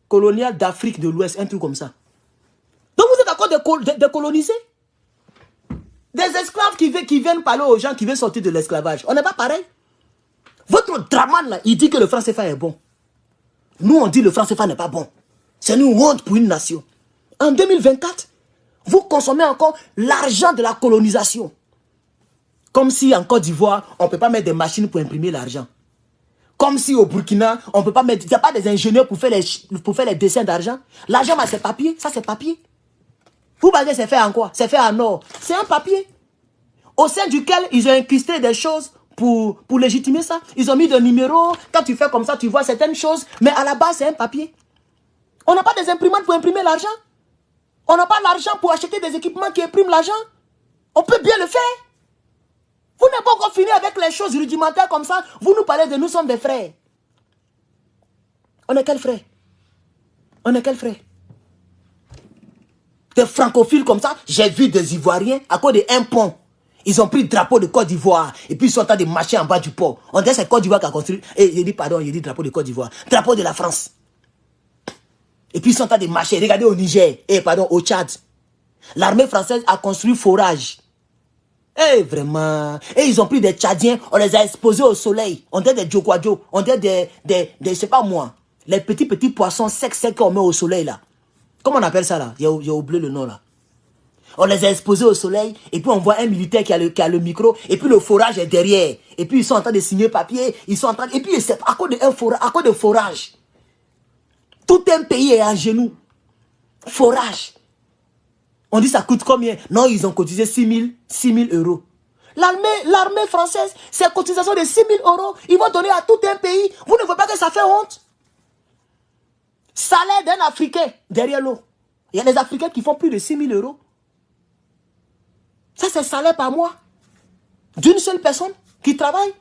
colonial d'Afrique de l'Ouest, un truc comme ça. Donc vous êtes d'accord de coloniser? Des esclaves qui viennent parler aux gens qui veulent sortir de l'esclavage. On n'est pas pareil. Votre Draman là, il dit que le franc CFA est bon. Nous on dit que le franc CFA n'est pas bon. C'est une honte pour une nation. En 2024, vous consommez encore l'argent de la colonisation. Comme si en Côte d'Ivoire, on ne peut pas mettre des machines pour imprimer l'argent. Comme si au Burkina, on peut pas mettre... Il n'y a pas des ingénieurs pour faire les dessins d'argent. L'argent, c'est papier. Ça, c'est papier. Vous pensez que c'est fait en quoi? C'est fait en or. C'est un papier. Au sein duquel ils ont incrusté des choses pour légitimer ça. Ils ont mis des numéros. Quand tu fais comme ça, tu vois certaines choses. Mais à la base, c'est un papier. On n'a pas des imprimantes pour imprimer l'argent. On n'a pas l'argent pour acheter des équipements qui impriment l'argent. On peut bien le faire. Vous n'avez pas encore fini avec les choses rudimentaires comme ça. Vous nous parlez de nous sommes des frères. On est quel frère? On est quel frère? Des francophiles comme ça. J'ai vu des Ivoiriens à cause d'un pont. Ils ont pris le drapeau de Côte d'Ivoire. Et puis ils sont en train de marcher en bas du pont. On dirait que c'est Côte d'Ivoire qui a construit. Et il dit pardon, il dit drapeau de Côte d'Ivoire. Drapeau de la France. Et puis ils sont en train de marcher. Regardez au Niger. Au Tchad. L'armée française a construit forage. Vraiment. Et ils ont pris des Tchadiens, on les a exposés au soleil. On dirait des Djokwadjo, on dirait des je sais pas moi, les petits poissons secs qu'on met au soleil là. Comment on appelle ça là? J'ai oublié le nom là. On les a exposés au soleil, et puis on voit un militaire qui a le micro, et puis le forage est derrière. Et puis ils sont en train de signer papier, et puis c'est à cause de forage. Tout un pays est à genoux. Forage. On dit ça coûte combien? Non, ils ont cotisé 6 000 euros. L'armée française, c'est cotisation de 6 000 euros. Ils vont donner à tout un pays. Vous ne voyez pas que ça fait honte? Salaire d'un Africain derrière l'eau. Il y a des Africains qui font plus de 6 000 euros. Ça, c'est salaire par mois. D'une seule personne qui travaille.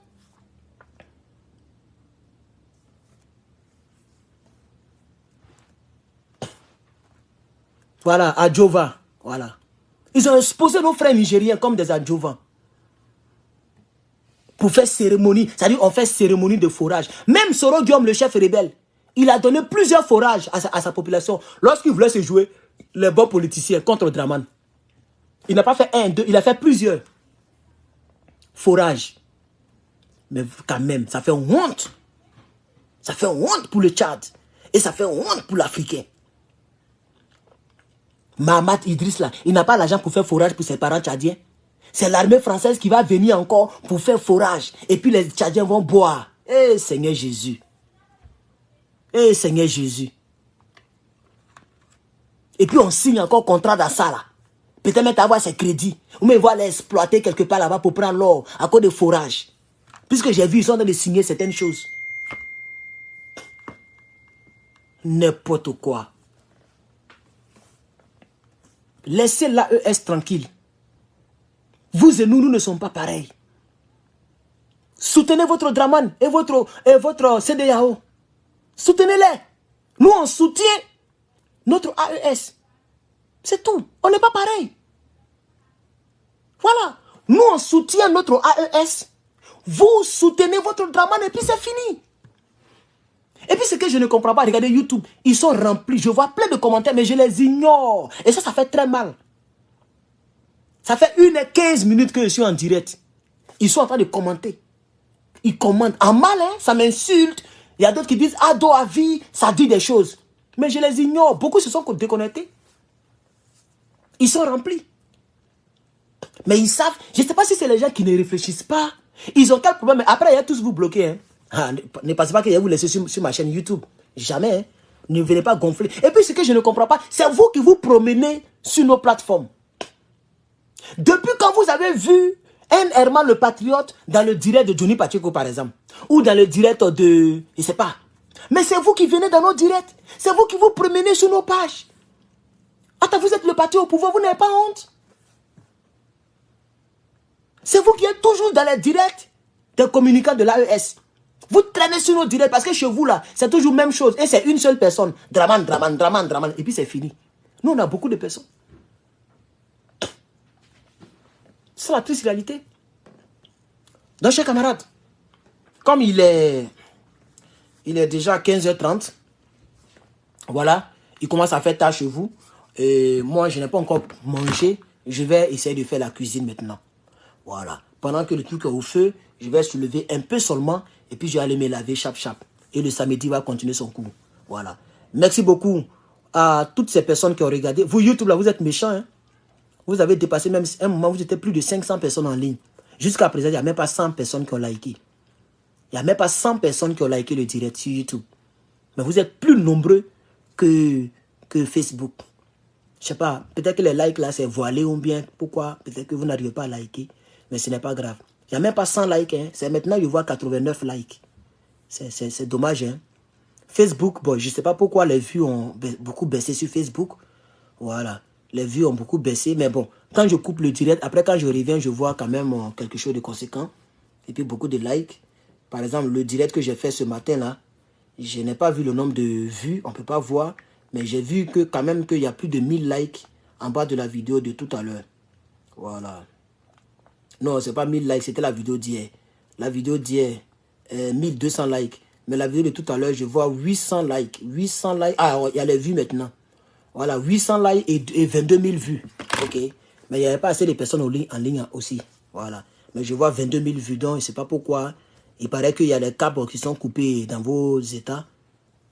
Voilà, Adjova. Voilà. Ils ont exposé nos frères nigériens comme des adjuvants. Pour faire cérémonie. C'est-à-dire, on fait cérémonie de forage. Même Soro Guillaume, le chef rebelle, il a donné plusieurs forages à sa population. Lorsqu'il voulait se jouer, les bons politiciens contre Draman. Il n'a pas fait un, deux, il a fait plusieurs forages. Mais quand même, ça fait honte. Ça fait honte pour le Tchad. Et ça fait honte pour l'Africain. Mahamat Idriss là, il n'a pas l'argent pour faire forage pour ses parents tchadiens. C'est l'armée française qui va venir encore pour faire forage. Et puis les Tchadiens vont boire. Eh Seigneur Jésus. Eh Seigneur Jésus. Et puis on signe encore contrat d'achat là. Peut-être même avoir ses crédits. Ou même voir les exploiter quelque part là-bas pour prendre l'or à cause de forage. Puisque j'ai vu, ils sont en train de signer certaines choses. N'importe quoi. Laissez l'AES tranquille. Vous et nous ne sommes pas pareils. Soutenez votre Draman et votre CEDEAO. Soutenez-les. Nous, on soutient notre AES. C'est tout. On n'est pas pareil. Voilà. Nous, on soutient notre AES. Vous soutenez votre Draman et puis c'est fini. Et puis ce que je ne comprends pas, regardez YouTube, ils sont remplis. Je vois plein de commentaires, mais je les ignore. Et ça fait très mal. Ça fait 1h15 que je suis en direct. Ils sont en train de commenter. Ils commentent. En mal, hein, ça m'insulte. Il y a d'autres qui disent, ah, do à vie, ça dit des choses. Mais je les ignore. Beaucoup se sont déconnectés. Ils sont remplis. Mais ils savent, je ne sais pas si c'est les gens qui ne réfléchissent pas. Ils ont quel problème. Après, il y a tous vous bloquer. Hein. Ah, ne pensez pas que je vais vous laisser sur ma chaîne YouTube. Jamais. Hein. Ne venez pas gonfler. Et puis ce que je ne comprends pas, c'est vous qui vous promenez sur nos plateformes. Depuis quand vous avez vu un Herman le Patriote dans le direct de Johnny Pacheco par exemple, ou dans le direct de, je ne sais pas. Mais c'est vous qui venez dans nos directs. C'est vous qui vous promenez sur nos pages. Attends, vous êtes le parti au pouvoir, vous n'avez pas honte. C'est vous qui êtes toujours dans les directs des communicants de l'AES. Vous traînez sur nos directs parce que chez vous, là, c'est toujours la même chose. Et c'est une seule personne. Draman, draman, draman, draman. Et puis c'est fini. Nous, on a beaucoup de personnes. C'est la triste réalité. Donc, chers camarades, comme il est déjà 15h30, voilà, il commence à faire tard chez vous. Et moi, je n'ai pas encore mangé. Je vais essayer de faire la cuisine maintenant. Voilà. Pendant que le truc est au feu, je vais soulever un peu seulement. Et puis, je vais aller me laver chap. Et le samedi va continuer son cours. Voilà. Merci beaucoup à toutes ces personnes qui ont regardé. Vous, YouTube, là, vous êtes méchants. Hein? Vous avez dépassé même un moment, vous étiez plus de 500 personnes en ligne. Jusqu'à présent, il n'y a même pas 100 personnes qui ont liké. Il n'y a même pas 100 personnes qui ont liké le direct sur YouTube. Mais vous êtes plus nombreux que Facebook. Je ne sais pas, peut-être que les likes là, c'est voilé ou bien. Pourquoi? Peut-être que vous n'arrivez pas à liker. Mais ce n'est pas grave. Il n'y a même pas 100 likes. Hein. C'est maintenant, je vois 89 likes. C'est dommage. Hein. Facebook, bon, je ne sais pas pourquoi les vues ont beaucoup baissé sur Facebook. Voilà. Les vues ont beaucoup baissé. Mais bon, quand je coupe le direct, après quand je reviens, je vois quand même quelque chose de conséquent. Et puis beaucoup de likes. Par exemple, le direct que j'ai fait ce matin là, je n'ai pas vu le nombre de vues. On ne peut pas voir. Mais j'ai vu que quand même qu'il y a plus de 1000 likes en bas de la vidéo de tout à l'heure. Voilà. Non, c'est pas 1000 likes, c'était la vidéo d'hier. La vidéo d'hier, 1200 likes. Mais la vidéo de tout à l'heure, je vois 800 likes. 800 likes. Ah, il y a les vues maintenant. Voilà, 800 likes et 22 000 vues. Ok. Mais il n'y avait pas assez de personnes en ligne aussi. Voilà. Mais je vois 22 000 vues. Donc, je ne sais pas pourquoi. Il paraît qu'il y a des câbles qui sont coupés dans vos états.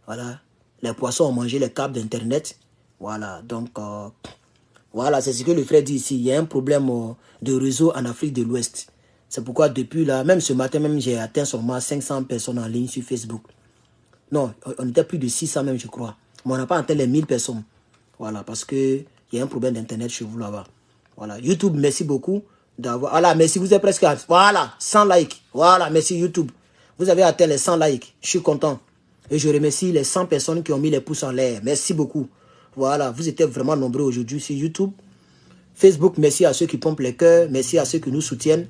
Voilà. Les poissons ont mangé les câbles d'Internet. Voilà. Donc, voilà, c'est ce que le frère dit ici. Il y a un problème de réseau en Afrique de l'Ouest. C'est pourquoi depuis là, même ce matin, même j'ai atteint seulement 500 personnes en ligne sur Facebook. Non, on était plus de 600 même, je crois. Mais on n'a pas atteint les 1000 personnes. Voilà, parce qu'il y a un problème d'Internet chez vous là-bas. Voilà, YouTube, merci beaucoup d'avoir... Voilà, merci, vous êtes presque à... Voilà, 100 likes. Voilà, merci YouTube. Vous avez atteint les 100 likes. Je suis content. Et je remercie les 100 personnes qui ont mis les pouces en l'air. Merci beaucoup. Voilà, vous étiez vraiment nombreux aujourd'hui sur YouTube. Facebook, merci à ceux qui pompent les cœurs. Merci à ceux qui nous soutiennent.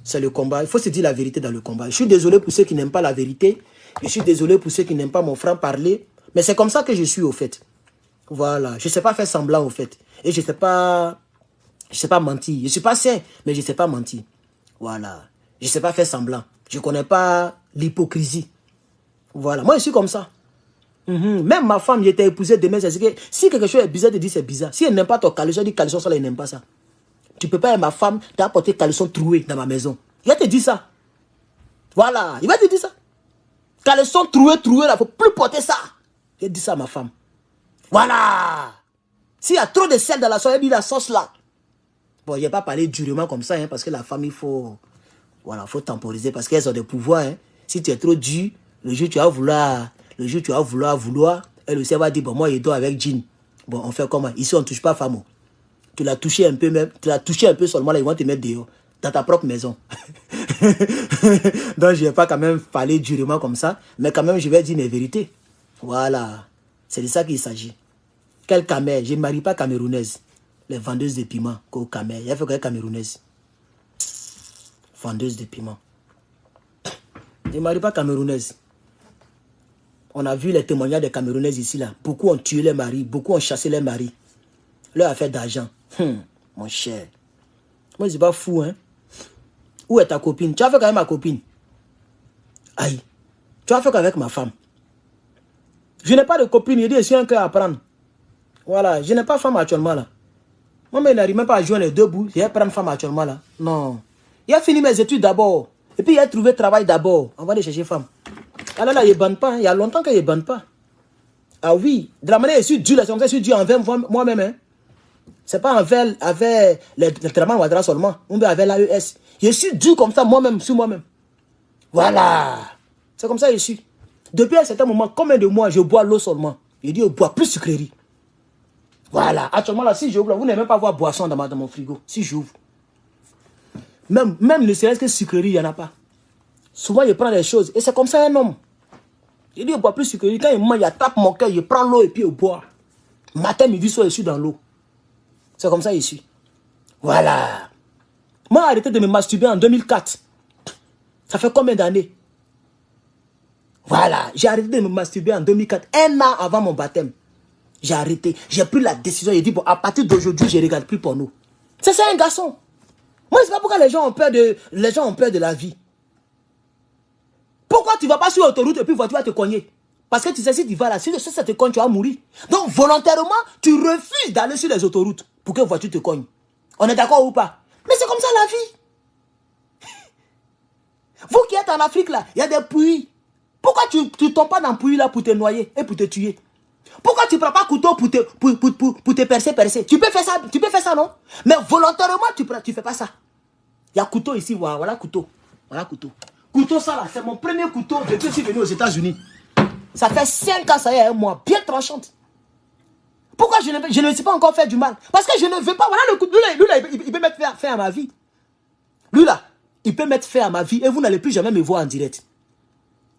C'est le combat. Il faut se dire la vérité dans le combat. Je suis désolé pour ceux qui n'aiment pas la vérité. Je suis désolé pour ceux qui n'aiment pas mon franc parler. Mais c'est comme ça que je suis au fait. Voilà. Je ne sais pas faire semblant au fait. Et je ne sais pas mentir. Je ne suis pas sain, mais je ne sais pas mentir. Voilà. Je ne sais pas faire semblant. Je ne connais pas l'hypocrisie. Voilà. Moi, je suis comme ça. Même ma femme, j'étais épousée demain. C'est que si quelque chose est bizarre, tu dis c'est bizarre. Si elle n'aime pas ton caleçon, elle dit caleçon, ça, elle n'aime pas ça. Tu ne peux pas être ma femme, t'as apporté caleçon troué dans ma maison. Il va te dire ça. Voilà. Il va te dire ça. Caleçon troué, là, il ne faut plus porter ça. Il dit ça à ma femme. Voilà. S'il y a trop de sel dans la sauce, elle dit la sauce là. Bon, je n'ai pas parlé durement comme ça, hein, parce que la femme, il faut... Voilà, faut temporiser, parce qu'elles ont des pouvoirs. Hein. Si tu es trop dur, le jour tu vas vouloir... elle aussi va dire, bon, moi, je dors avec Jean. Bon, on fait comment? Ici, on ne touche pas femme. Tu l'as touché un peu même, tu l'as touché un peu seulement, là, ils vont te mettre dehors, dans ta propre maison. Donc, je ne vais pas quand même parler durement comme ça, mais quand même, je vais dire mes vérités. Voilà. C'est de ça qu'il s'agit. Quelle camère? Je ne marie pas camerounaise. Les vendeuses de piment, qu'au camère. Il y a fait qu'elle est camerounaise. Vendeuse de piment. Je ne marie pas camerounaise. On a vu les témoignages des Camerounaises ici, là. Beaucoup ont tué les maris, beaucoup ont chassé les maris. Leur affaire d'argent. Mon cher. Moi, je suis pas fou, hein. Où est ta copine? Tu as fait qu'avec ma copine? Aïe. Tu as fait qu'avec ma femme? Je n'ai pas de copine, il dit, je suis un cœur à prendre. Voilà, je n'ai pas de femme actuellement, là. Moi, mais il n'arrive même pas à joindre les deux bouts. Je vais prendre femme actuellement, là. Non. Il a fini mes études d'abord. Et puis, il a trouvé travail d'abord. On va aller chercher femme. Ah là, il ne bande pas. Hein. Il y a longtemps qu'il ne bande pas. Ah oui. De la manière, je suis dur. Je suis dur envers moi-même. Hein. Ce n'est pas envers le traitement Ouattara seulement. On veut avec l'AES. Je suis dur comme ça moi-même, sur moi-même. Voilà. C'est comme ça que je suis. Depuis un certain moment, combien de mois je bois l'eau seulement? Je dis, je bois plus sucrerie. Voilà. Actuellement, là, si j'ouvre, vous n'allez même pas voir boisson dans mon frigo. Si j'ouvre. Même ne serait-ce que sucrerie, il n'y en a pas. Souvent, je prends des choses. Et c'est comme ça un homme. Je dis, je bois plus sucrerie. Quand il mange, il tape mon cœur, je prends l'eau et puis je bois. Matin, midi, soir, je suis dans l'eau. C'est comme ça, je suis. Voilà. Moi, j'ai arrêté de me masturber en 2004. Ça fait combien d'années? Voilà, j'ai arrêté de me masturber en 2004. 1 an avant mon baptême. J'ai arrêté. J'ai pris la décision. J'ai dit, bon, à partir d'aujourd'hui, je ne regarde plus porno. C'est un garçon. Moi, je ne sais pas pourquoi les gens ont peur de la vie. Pourquoi tu ne vas pas sur l'autoroute et puis voiture va te cogner? Parce que tu sais, si tu vas là, si ça te cogne, tu vas mourir. Donc, volontairement, tu refuses d'aller sur les autoroutes pour que la voiture te cogne. On est d'accord ou pas? Mais c'est comme ça la vie. Vous qui êtes en Afrique là, il y a des puits. Pourquoi tu ne tombes pas dans le puits là pour te noyer et pour te tuer? Pourquoi tu ne prends pas couteau pour te percer? Tu peux faire ça, non? Mais volontairement, tu ne fais pas ça. Il y a couteau ici, voilà couteau. Voilà couteau. Couteau ça là, c'est mon premier couteau depuis que je suis venu aux États-Unis. Ça fait 5 ans, ça y est, 1 mois, bien tranchante. Pourquoi je ne me suis pas encore fait du mal? Parce que je ne veux pas, voilà le couteau, lui là, il peut mettre fin à ma vie. Lui là, il peut mettre fin à ma vie et vous n'allez plus jamais me voir en direct.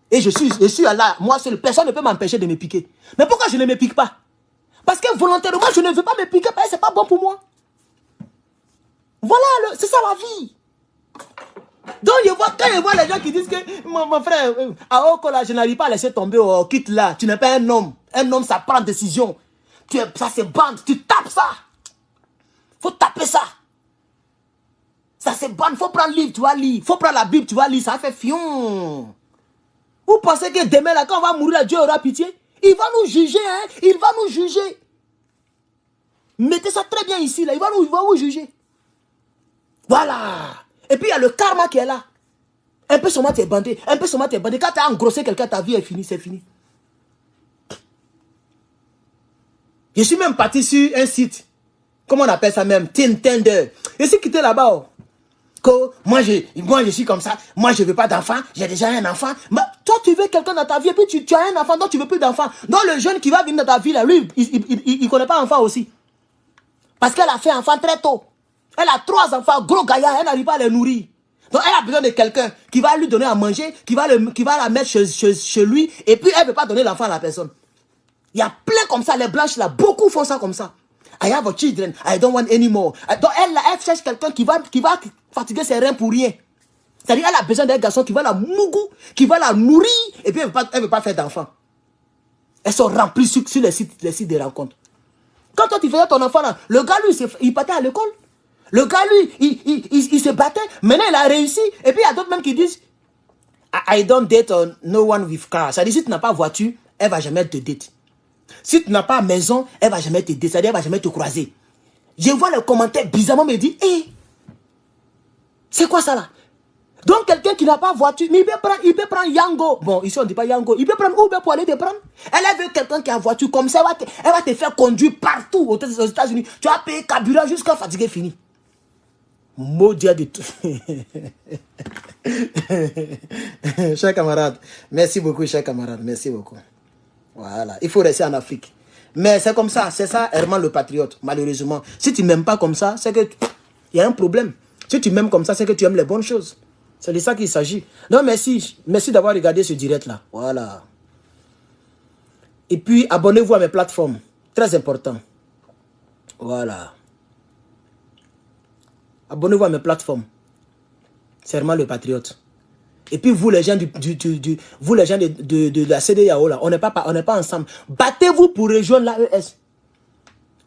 Et je suis là, moi seul, personne ne peut m'empêcher de me piquer. Mais pourquoi je ne me pique pas? Parce que volontairement, je ne veux pas me piquer parce que ce n'est pas bon pour moi. Voilà, c'est ça la vie. Donc, quand je vois les gens qui disent que mon frère, à Okola, je n'arrive pas à laisser tomber, quitte là, tu n'es pas un homme. Un homme, ça prend décision. Ça se bande, tu tapes ça. Faut taper ça. Ça se bande, faut prendre le livre, tu vas lire. Faut prendre la Bible, tu vas lire, ça fait fion. Vous pensez que demain, là, quand on va mourir, Dieu aura pitié? Il va nous juger, hein? Il va nous juger. Mettez ça très bien ici, là. Il va nous juger. Voilà. Et puis, il y a le karma qui est là. Un peu seulement t'es bandé. Un peu seulement t'es bandé. Quand tu as engrossé quelqu'un, ta vie est finie, c'est fini. Je suis même parti sur un site. Comment on appelle ça même? Tinder. Je suis quitté là-bas. Oh. Moi, je suis comme ça. Moi, je ne veux pas d'enfant. J'ai déjà un enfant. Mais toi, tu veux quelqu'un dans ta vie. Et puis, tu as un enfant, donc tu ne veux plus d'enfant. Donc, le jeune qui va venir dans ta vie, là, lui, il ne connaît pas enfant aussi. Parce qu'elle a fait enfant très tôt. Elle a 3 enfants, gros gaillards. Elle n'arrive pas à les nourrir. Donc, elle a besoin de quelqu'un qui va lui donner à manger, qui va la mettre chez lui. Et puis, elle ne veut pas donner l'enfant à la personne. Il y a plein comme ça. Les blanches, là, beaucoup font ça comme ça. I have a children, I don't want any more. Donc elle cherche quelqu'un qui va fatiguer ses reins pour rien. C'est-à-dire elle a besoin d'un garçon qui va la mougou, qui va la nourrir, et puis elle ne veut pas faire d'enfant. Elles sont remplies sur les sites de rencontres. Quand toi tu faisais ton enfant là, le gars lui, il partait à l'école. Le gars lui, il se battait. Maintenant il a réussi. Et puis il y a d'autres même qui disent, I don't date no one with car. C'est-à-dire si tu n'as pas voiture, elle ne va jamais te date. Si tu n'as pas maison, elle ne va jamais te descendre, elle ne va jamais te croiser. Je vois les commentaires bizarrement me dire, hé, c'est quoi ça là? Donc quelqu'un qui n'a pas voiture, mais il peut prendre Yango. Bon, ici on ne dit pas Yango. Il peut prendre Uber pour aller te prendre. Elle veut quelqu'un qui a voiture comme ça, elle va te faire conduire partout aux États-Unis. Tu vas payer carburant jusqu'à fatiguer fini. Maudit de tout. Cher camarade, merci beaucoup, cher camarade, merci beaucoup. Voilà, il faut rester en Afrique. Mais c'est comme ça, c'est ça Herman le patriote, malheureusement. Si tu ne m'aimes pas comme ça, c'est que il y a un problème. Si tu m'aimes comme ça, c'est que tu aimes les bonnes choses. C'est de ça qu'il s'agit. Donc merci d'avoir regardé ce direct-là. Voilà. Et puis, abonnez-vous à mes plateformes. Très important. Voilà. Abonnez-vous à mes plateformes. C'est Herman le patriote. Et puis vous les gens vous les gens de la CEDEAO là, on n'est pas ensemble. Battez-vous pour rejoindre l'AES.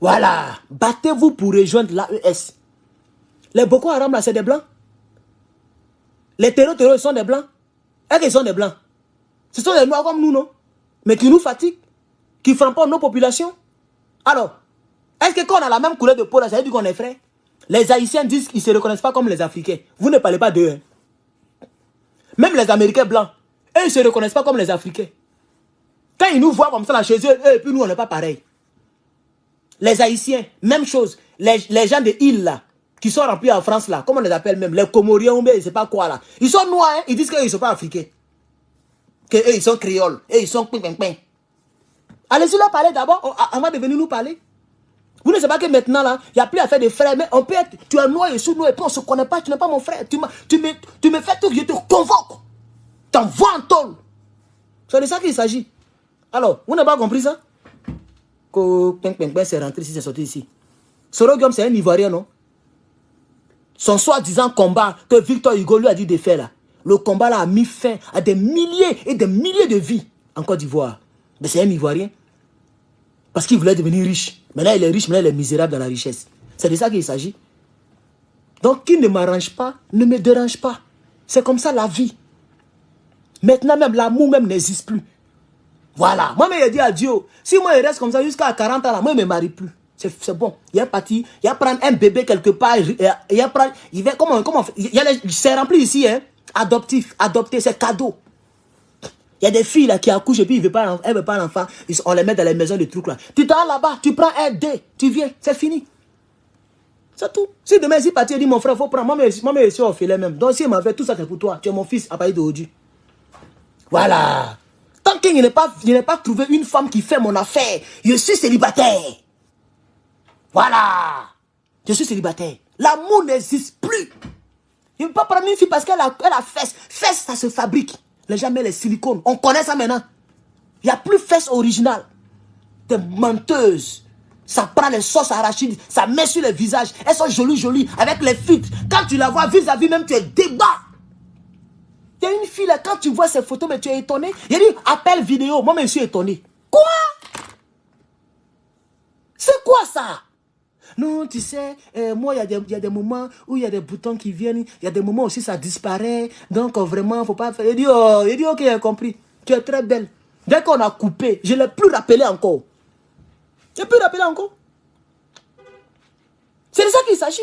Voilà, battez-vous pour rejoindre l'AES. Les Boko Haram là, c'est des blancs. Les terroristes sont des blancs. Est-ce qu'ils sont des blancs? Ce sont des noirs comme nous, non? Mais qui nous fatiguent, qui frappent nos populations. Alors, est-ce que quand on a la même couleur de peau là, ça veut dire qu'on est frères? Les Haïtiens disent qu'ils ne se reconnaissent pas comme les Africains. Vous ne parlez pas d'eux. Hein? Même les Américains blancs, eux, ils ne se reconnaissent pas comme les Africains. Quand ils nous voient comme ça là chez eux, et puis nous, on n'est pas pareil. Les Haïtiens, même chose. Les gens de îles là, qui sont remplis en France là, comment on les appelle même, les Comoriens, je ne sais pas quoi là. Ils sont noirs, hein? Ils disent qu'ils ne sont pas africains. Qu'eux, ils sont créoles, et ils sont ping. Allez-y leur parler d'abord, avant de venir nous parler. Vous ne savez pas que maintenant là, il n'y a plus à faire des frères, mais on peut être, tu es noir et sous nous et puis on ne se connaît pas, tu n'es pas mon frère. Tu me fais tout, je te convoque. T'envoies en tôle. C'est de ça qu'il s'agit. Alors, vous n'avez pas compris ça? Que c'est rentré ici, c'est sorti ici. Sorogium, c'est un Ivoirien, non? Son soi-disant combat que Victor Hugo lui a dit de faire là. Le combat là a mis fin à des milliers et des milliers de vies en Côte d'Ivoire. Mais c'est un Ivoirien. Parce qu'il voulait devenir riche. Maintenant il est riche, maintenant il est misérable dans la richesse. C'est de ça qu'il s'agit. Donc qui ne m'arrange pas, ne me dérange pas. C'est comme ça la vie. Maintenant même l'amour même n'existe plus. Voilà. Moi-même je dis adieu. Si moi je reste comme ça jusqu'à 40 ans là, moi je ne me marie plus. C'est bon. Il y a parti, il y a prendre un bébé quelque part, il y a prendre, il va, comment, c'est rempli ici, hein, adoptif, adopté, c'est cadeau. Il y a des filles là qui accouchent et puis elles ne veulent pas l'enfant, on les met dans les maisons de trucs là. Tu t'en là-bas, tu prends un dé, tu viens, c'est fini. C'est tout. Si demain, si parti, dit mon frère, il faut prendre, moi, je suis au filet même. Donc si il m'a fait tout ça, c'est pour toi. Tu es mon fils à partir d'aujourd'hui. Voilà. Tant qu'il n'a pas trouvé une femme qui fait mon affaire, je suis célibataire. Voilà. Je suis célibataire. L'amour n'existe plus. Il ne peut pas prendre une fille parce qu'elle a fesse. Fesse, ça se fabrique. Les gens mettent les silicones. On connaît ça maintenant. Il n'y a plus fesse originale. Des menteuses. Ça prend les sauces arachides. Ça met sur les visages. Elles sont jolies. Avec les filtres. Quand tu la vois vis-à-vis même, tu es débat. Il y a une fille là, quand tu vois ces photos, mais tu es étonné. Il a dit, appel vidéo. Moi, je suis étonné. Quoi? C'est quoi ça? Non, tu sais, moi, il y a des moments où il y a des boutons qui viennent. Il y a des moments aussi, ça disparaît. Donc, vraiment, il ne faut pas faire. Il dit, ok, j'ai compris. Tu es très belle. Dès qu'on a coupé, je ne l'ai plus rappelé encore. Je ne l'ai plus rappelé encore. C'est de ça qu'il s'agit.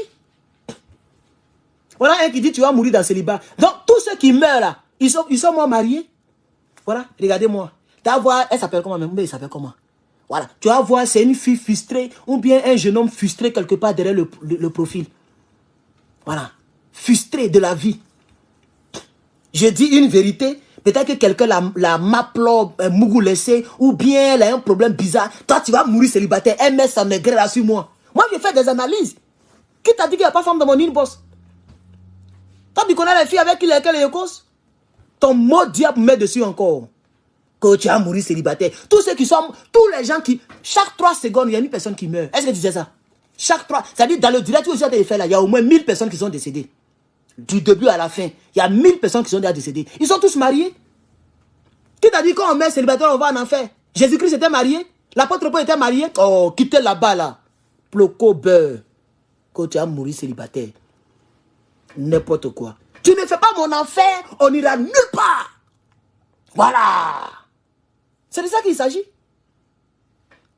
Voilà un qui dit, tu vas mourir dans le célibat. Donc, tous ceux qui meurent là, ils sont morts mariés. Voilà, regardez-moi. Tu vas voir, elle s'appelle comment même? Mais il s'appelle comment? Voilà, tu vas voir, c'est une fille frustrée ou bien un jeune homme frustré quelque part derrière le profil. Voilà, frustré de la vie. Je dis une vérité, peut-être que quelqu'un la m'applaud, mougou laissé, ou bien elle a un problème bizarre. Toi, tu vas mourir célibataire, elle met son degré là sur moi. Moi, je fais des analyses. Qui t'a dit qu'il n'y a pas de femme dans mon inbox? Toi, tu connais les filles avec qui lesquelles je cause? Ton mot diable met dessus encore. Que tu vas mourir célibataire. Tous les gens qui, chaque 3 secondes, il y a une personne qui meurt. Est-ce que tu disais ça? Chaque 3, c'est-à-dire dans le direct où j'ai fait là, il y a au moins 1000 personnes qui sont décédées. Du début à la fin, il y a 1000 personnes qui sont déjà décédées. Ils sont tous mariés. Qui t'a dit quand on meurt célibataire, on va en enfer? Jésus-Christ était marié. L'apôtre Paul était marié. Oh, quittez là-bas là. Ploco beurre. Que tu vas mourir célibataire. N'importe quoi. Tu ne fais pas mon enfer, on n'ira nulle part. Voilà. C'est de ça qu'il s'agit.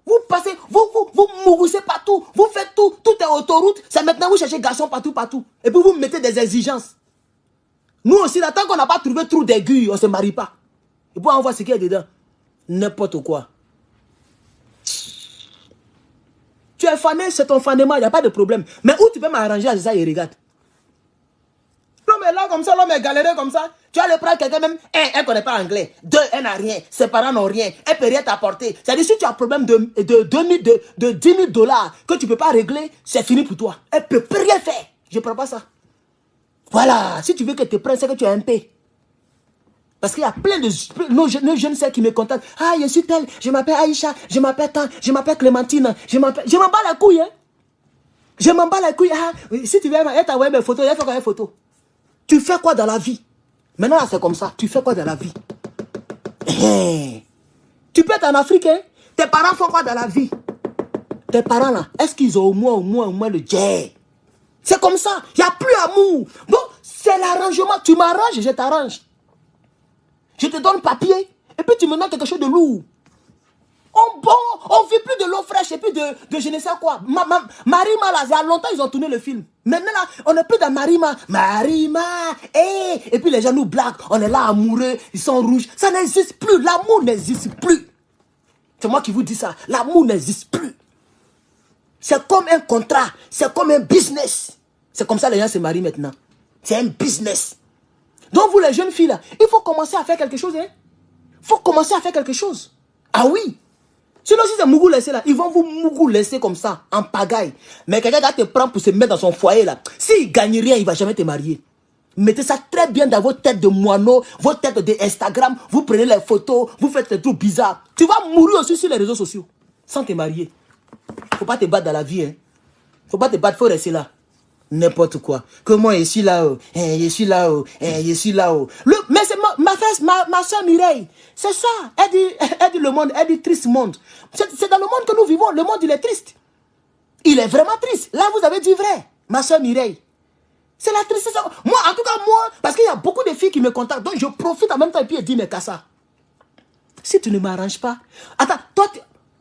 Vous passez, vous mourrissez partout, vous faites tout est autoroute. C'est maintenant vous cherchez garçon partout. Et puis vous mettez des exigences. Nous aussi, là, tant qu'on n'a pas trouvé trou d'aiguille, on ne se marie pas. Et puis on voit ce qu'il y a dedans. N'importe quoi. Tu es fané, c'est ton fanément, il n'y a pas de problème. Mais où tu peux m'arranger à ça, il regarde. L'homme est là comme ça, l'homme est galéré comme ça. Tu vas le prendre quelqu'un même, elle ne connaît pas anglais. 2, elle n'a rien. Ses parents n'ont rien. Elle ne peut rien t'apporter. C'est-à-dire si tu as un problème de 10 000 dollars que tu ne peux pas régler, c'est fini pour toi. Elle ne peut plus rien faire. Je ne prends pas ça. Voilà. Si tu veux que te prenne, c'est que tu as un paix. Parce qu'il y a plein de nos jeunes sœurs qui me contactent. Ah, je suis telle, je m'appelle Aïcha, je m'appelle tant, je m'appelle Clémentine, je m'en bats la couille, hein. Je m'en bats la couille. Ah, si tu veux, elle t'a envoyé mes photos, elle fait quoi les photos? Tu fais quoi dans la vie? Maintenant, c'est comme ça. Tu fais quoi dans la vie? Tu peux être en Afrique, hein? Tes parents font quoi dans la vie? Tes parents, là, est-ce qu'ils ont au moins le jet? C'est comme ça. Il n'y a plus amour. Bon, c'est l'arrangement. Tu m'arranges, je t'arrange. Je te donne papier. Et puis, tu me donnes quelque chose de lourd. On ne vit plus de l'eau fraîche et puis de je ne sais quoi. Marima, là, il y a longtemps, ils ont tourné le film. Maintenant, là, on n'est plus dans Marima. Marima, et puis les gens nous blaguent. On est là, amoureux, ils sont rouges. Ça n'existe plus. L'amour n'existe plus. C'est moi qui vous dis ça. L'amour n'existe plus. C'est comme un contrat. C'est comme un business. C'est comme ça les gens se marient maintenant. C'est un business. Donc, vous, les jeunes filles, là, il faut commencer à faire quelque chose. Il faut commencer à faire quelque chose. Ah oui. Sinon, si c'est mougou laissé là, ils vont vous mougou laisser comme ça, en pagaille. Mais quelqu'un qui te prend pour se mettre dans son foyer là, s'il ne gagne rien, il ne va jamais te marier. Mettez ça très bien dans vos têtes de moineaux, vos têtes d'Instagram, vous prenez les photos, vous faites des trucs bizarres. Tu vas mourir aussi sur les réseaux sociaux, sans te marier. Faut pas te battre dans la vie, hein. Faut pas te battre, faut rester là. N'importe quoi. Que moi, je suis là-haut. Je suis là-haut. Je suis là-haut. Mais c'est ma soeur Mireille. C'est ça. Elle dit le monde. Elle dit triste monde. C'est dans le monde que nous vivons. Le monde, il est triste. Il est vraiment triste. Là, vous avez dit vrai. Ma soeur Mireille. C'est la tristesse. Moi, en tout cas, moi, parce qu'il y a beaucoup de filles qui me contactent. Donc, je profite en même temps et puis je dis, mais Kassa, si tu ne m'arranges pas. Attends, toi,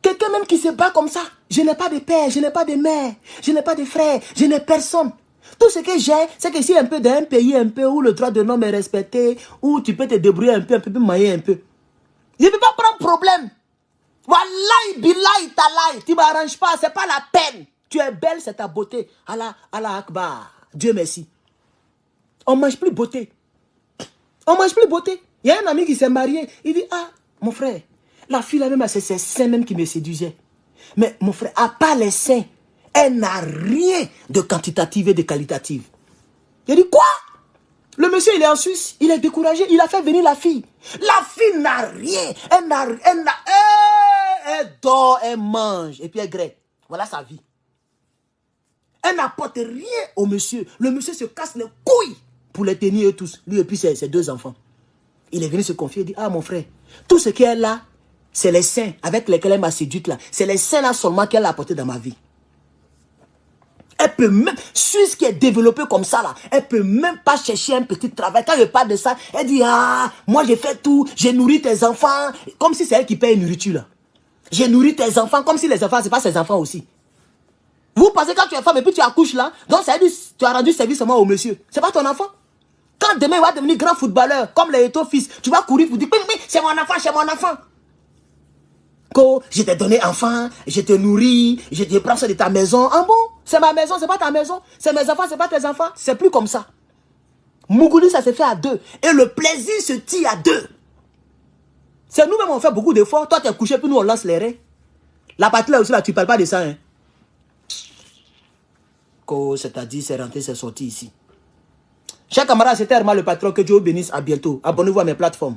quelqu'un même qui se bat comme ça. Je n'ai pas de père, je n'ai pas de mère, je n'ai pas de frère, je n'ai personne. Tout ce que j'ai, c'est que si un peu d'un pays un peu où le droit de l'homme est respecté, où tu peux te débrouiller un peu mailler un peu. Je ne peux pas prendre problème. Wallahi, billahi, talahi. Tu ne m'arranges pas, c'est pas la peine. Tu es belle, c'est ta beauté. Allah Akbar. Dieu merci. On ne mange plus beauté. On ne mange plus beauté. Il y a un ami qui s'est marié. Il dit, ah, mon frère, la fille là même, c'est ses seins même qui me séduisaient. Mais mon frère, à part les seins, elle n'a rien de quantitatif et de qualitatif. Il dit, quoi? Le monsieur, il est en Suisse, il est découragé, il a fait venir la fille. La fille n'a rien. Elle dort, elle mange, et puis elle grève. Voilà sa vie. Elle n'apporte rien au monsieur. Le monsieur se casse les couilles pour les tenir eux tous. Lui et puis ses 2 enfants. Il est venu se confier, il dit, ah mon frère, tout ce qu'elle a, c'est les seins avec lesquels elle m'a séduite là. C'est les seins là seulement qu'elle a apporté dans ma vie. Elle peut même, Suisse qui est développée comme ça là, elle peut même pas chercher un petit travail. Quand je parle de ça, elle dit, ah, moi j'ai fait tout, j'ai nourri tes enfants. Comme si c'est elle qui paye une nourriture là. J'ai nourri tes enfants, comme si les enfants, c'est pas ses enfants aussi. Vous pensez quand tu es femme et puis tu accouches là, donc ça veut dire tu as rendu service seulement au monsieur. C'est pas ton enfant. Quand demain il va devenir grand footballeur, comme les ton fils, tu vas courir pour dire, mais c'est mon enfant, c'est mon enfant. Quand je t'ai donné enfant, je te nourris, je te prends soin de ta maison. Ah bon? C'est ma maison, c'est pas ta maison. C'est mes enfants, c'est pas tes enfants. C'est plus comme ça. Mougouli, ça se fait à 2. Et le plaisir se tire à 2. C'est nous-mêmes, on fait beaucoup d'efforts. Toi, tu es couché, puis nous, on lance les reins. La partie là aussi, là, tu parles pas de ça. Hein. C'est-à-dire, c'est rentré, c'est sorti ici. Chers camarades, c'était Herman le patron. Que Dieu vous bénisse. À bientôt. Abonnez-vous à mes plateformes.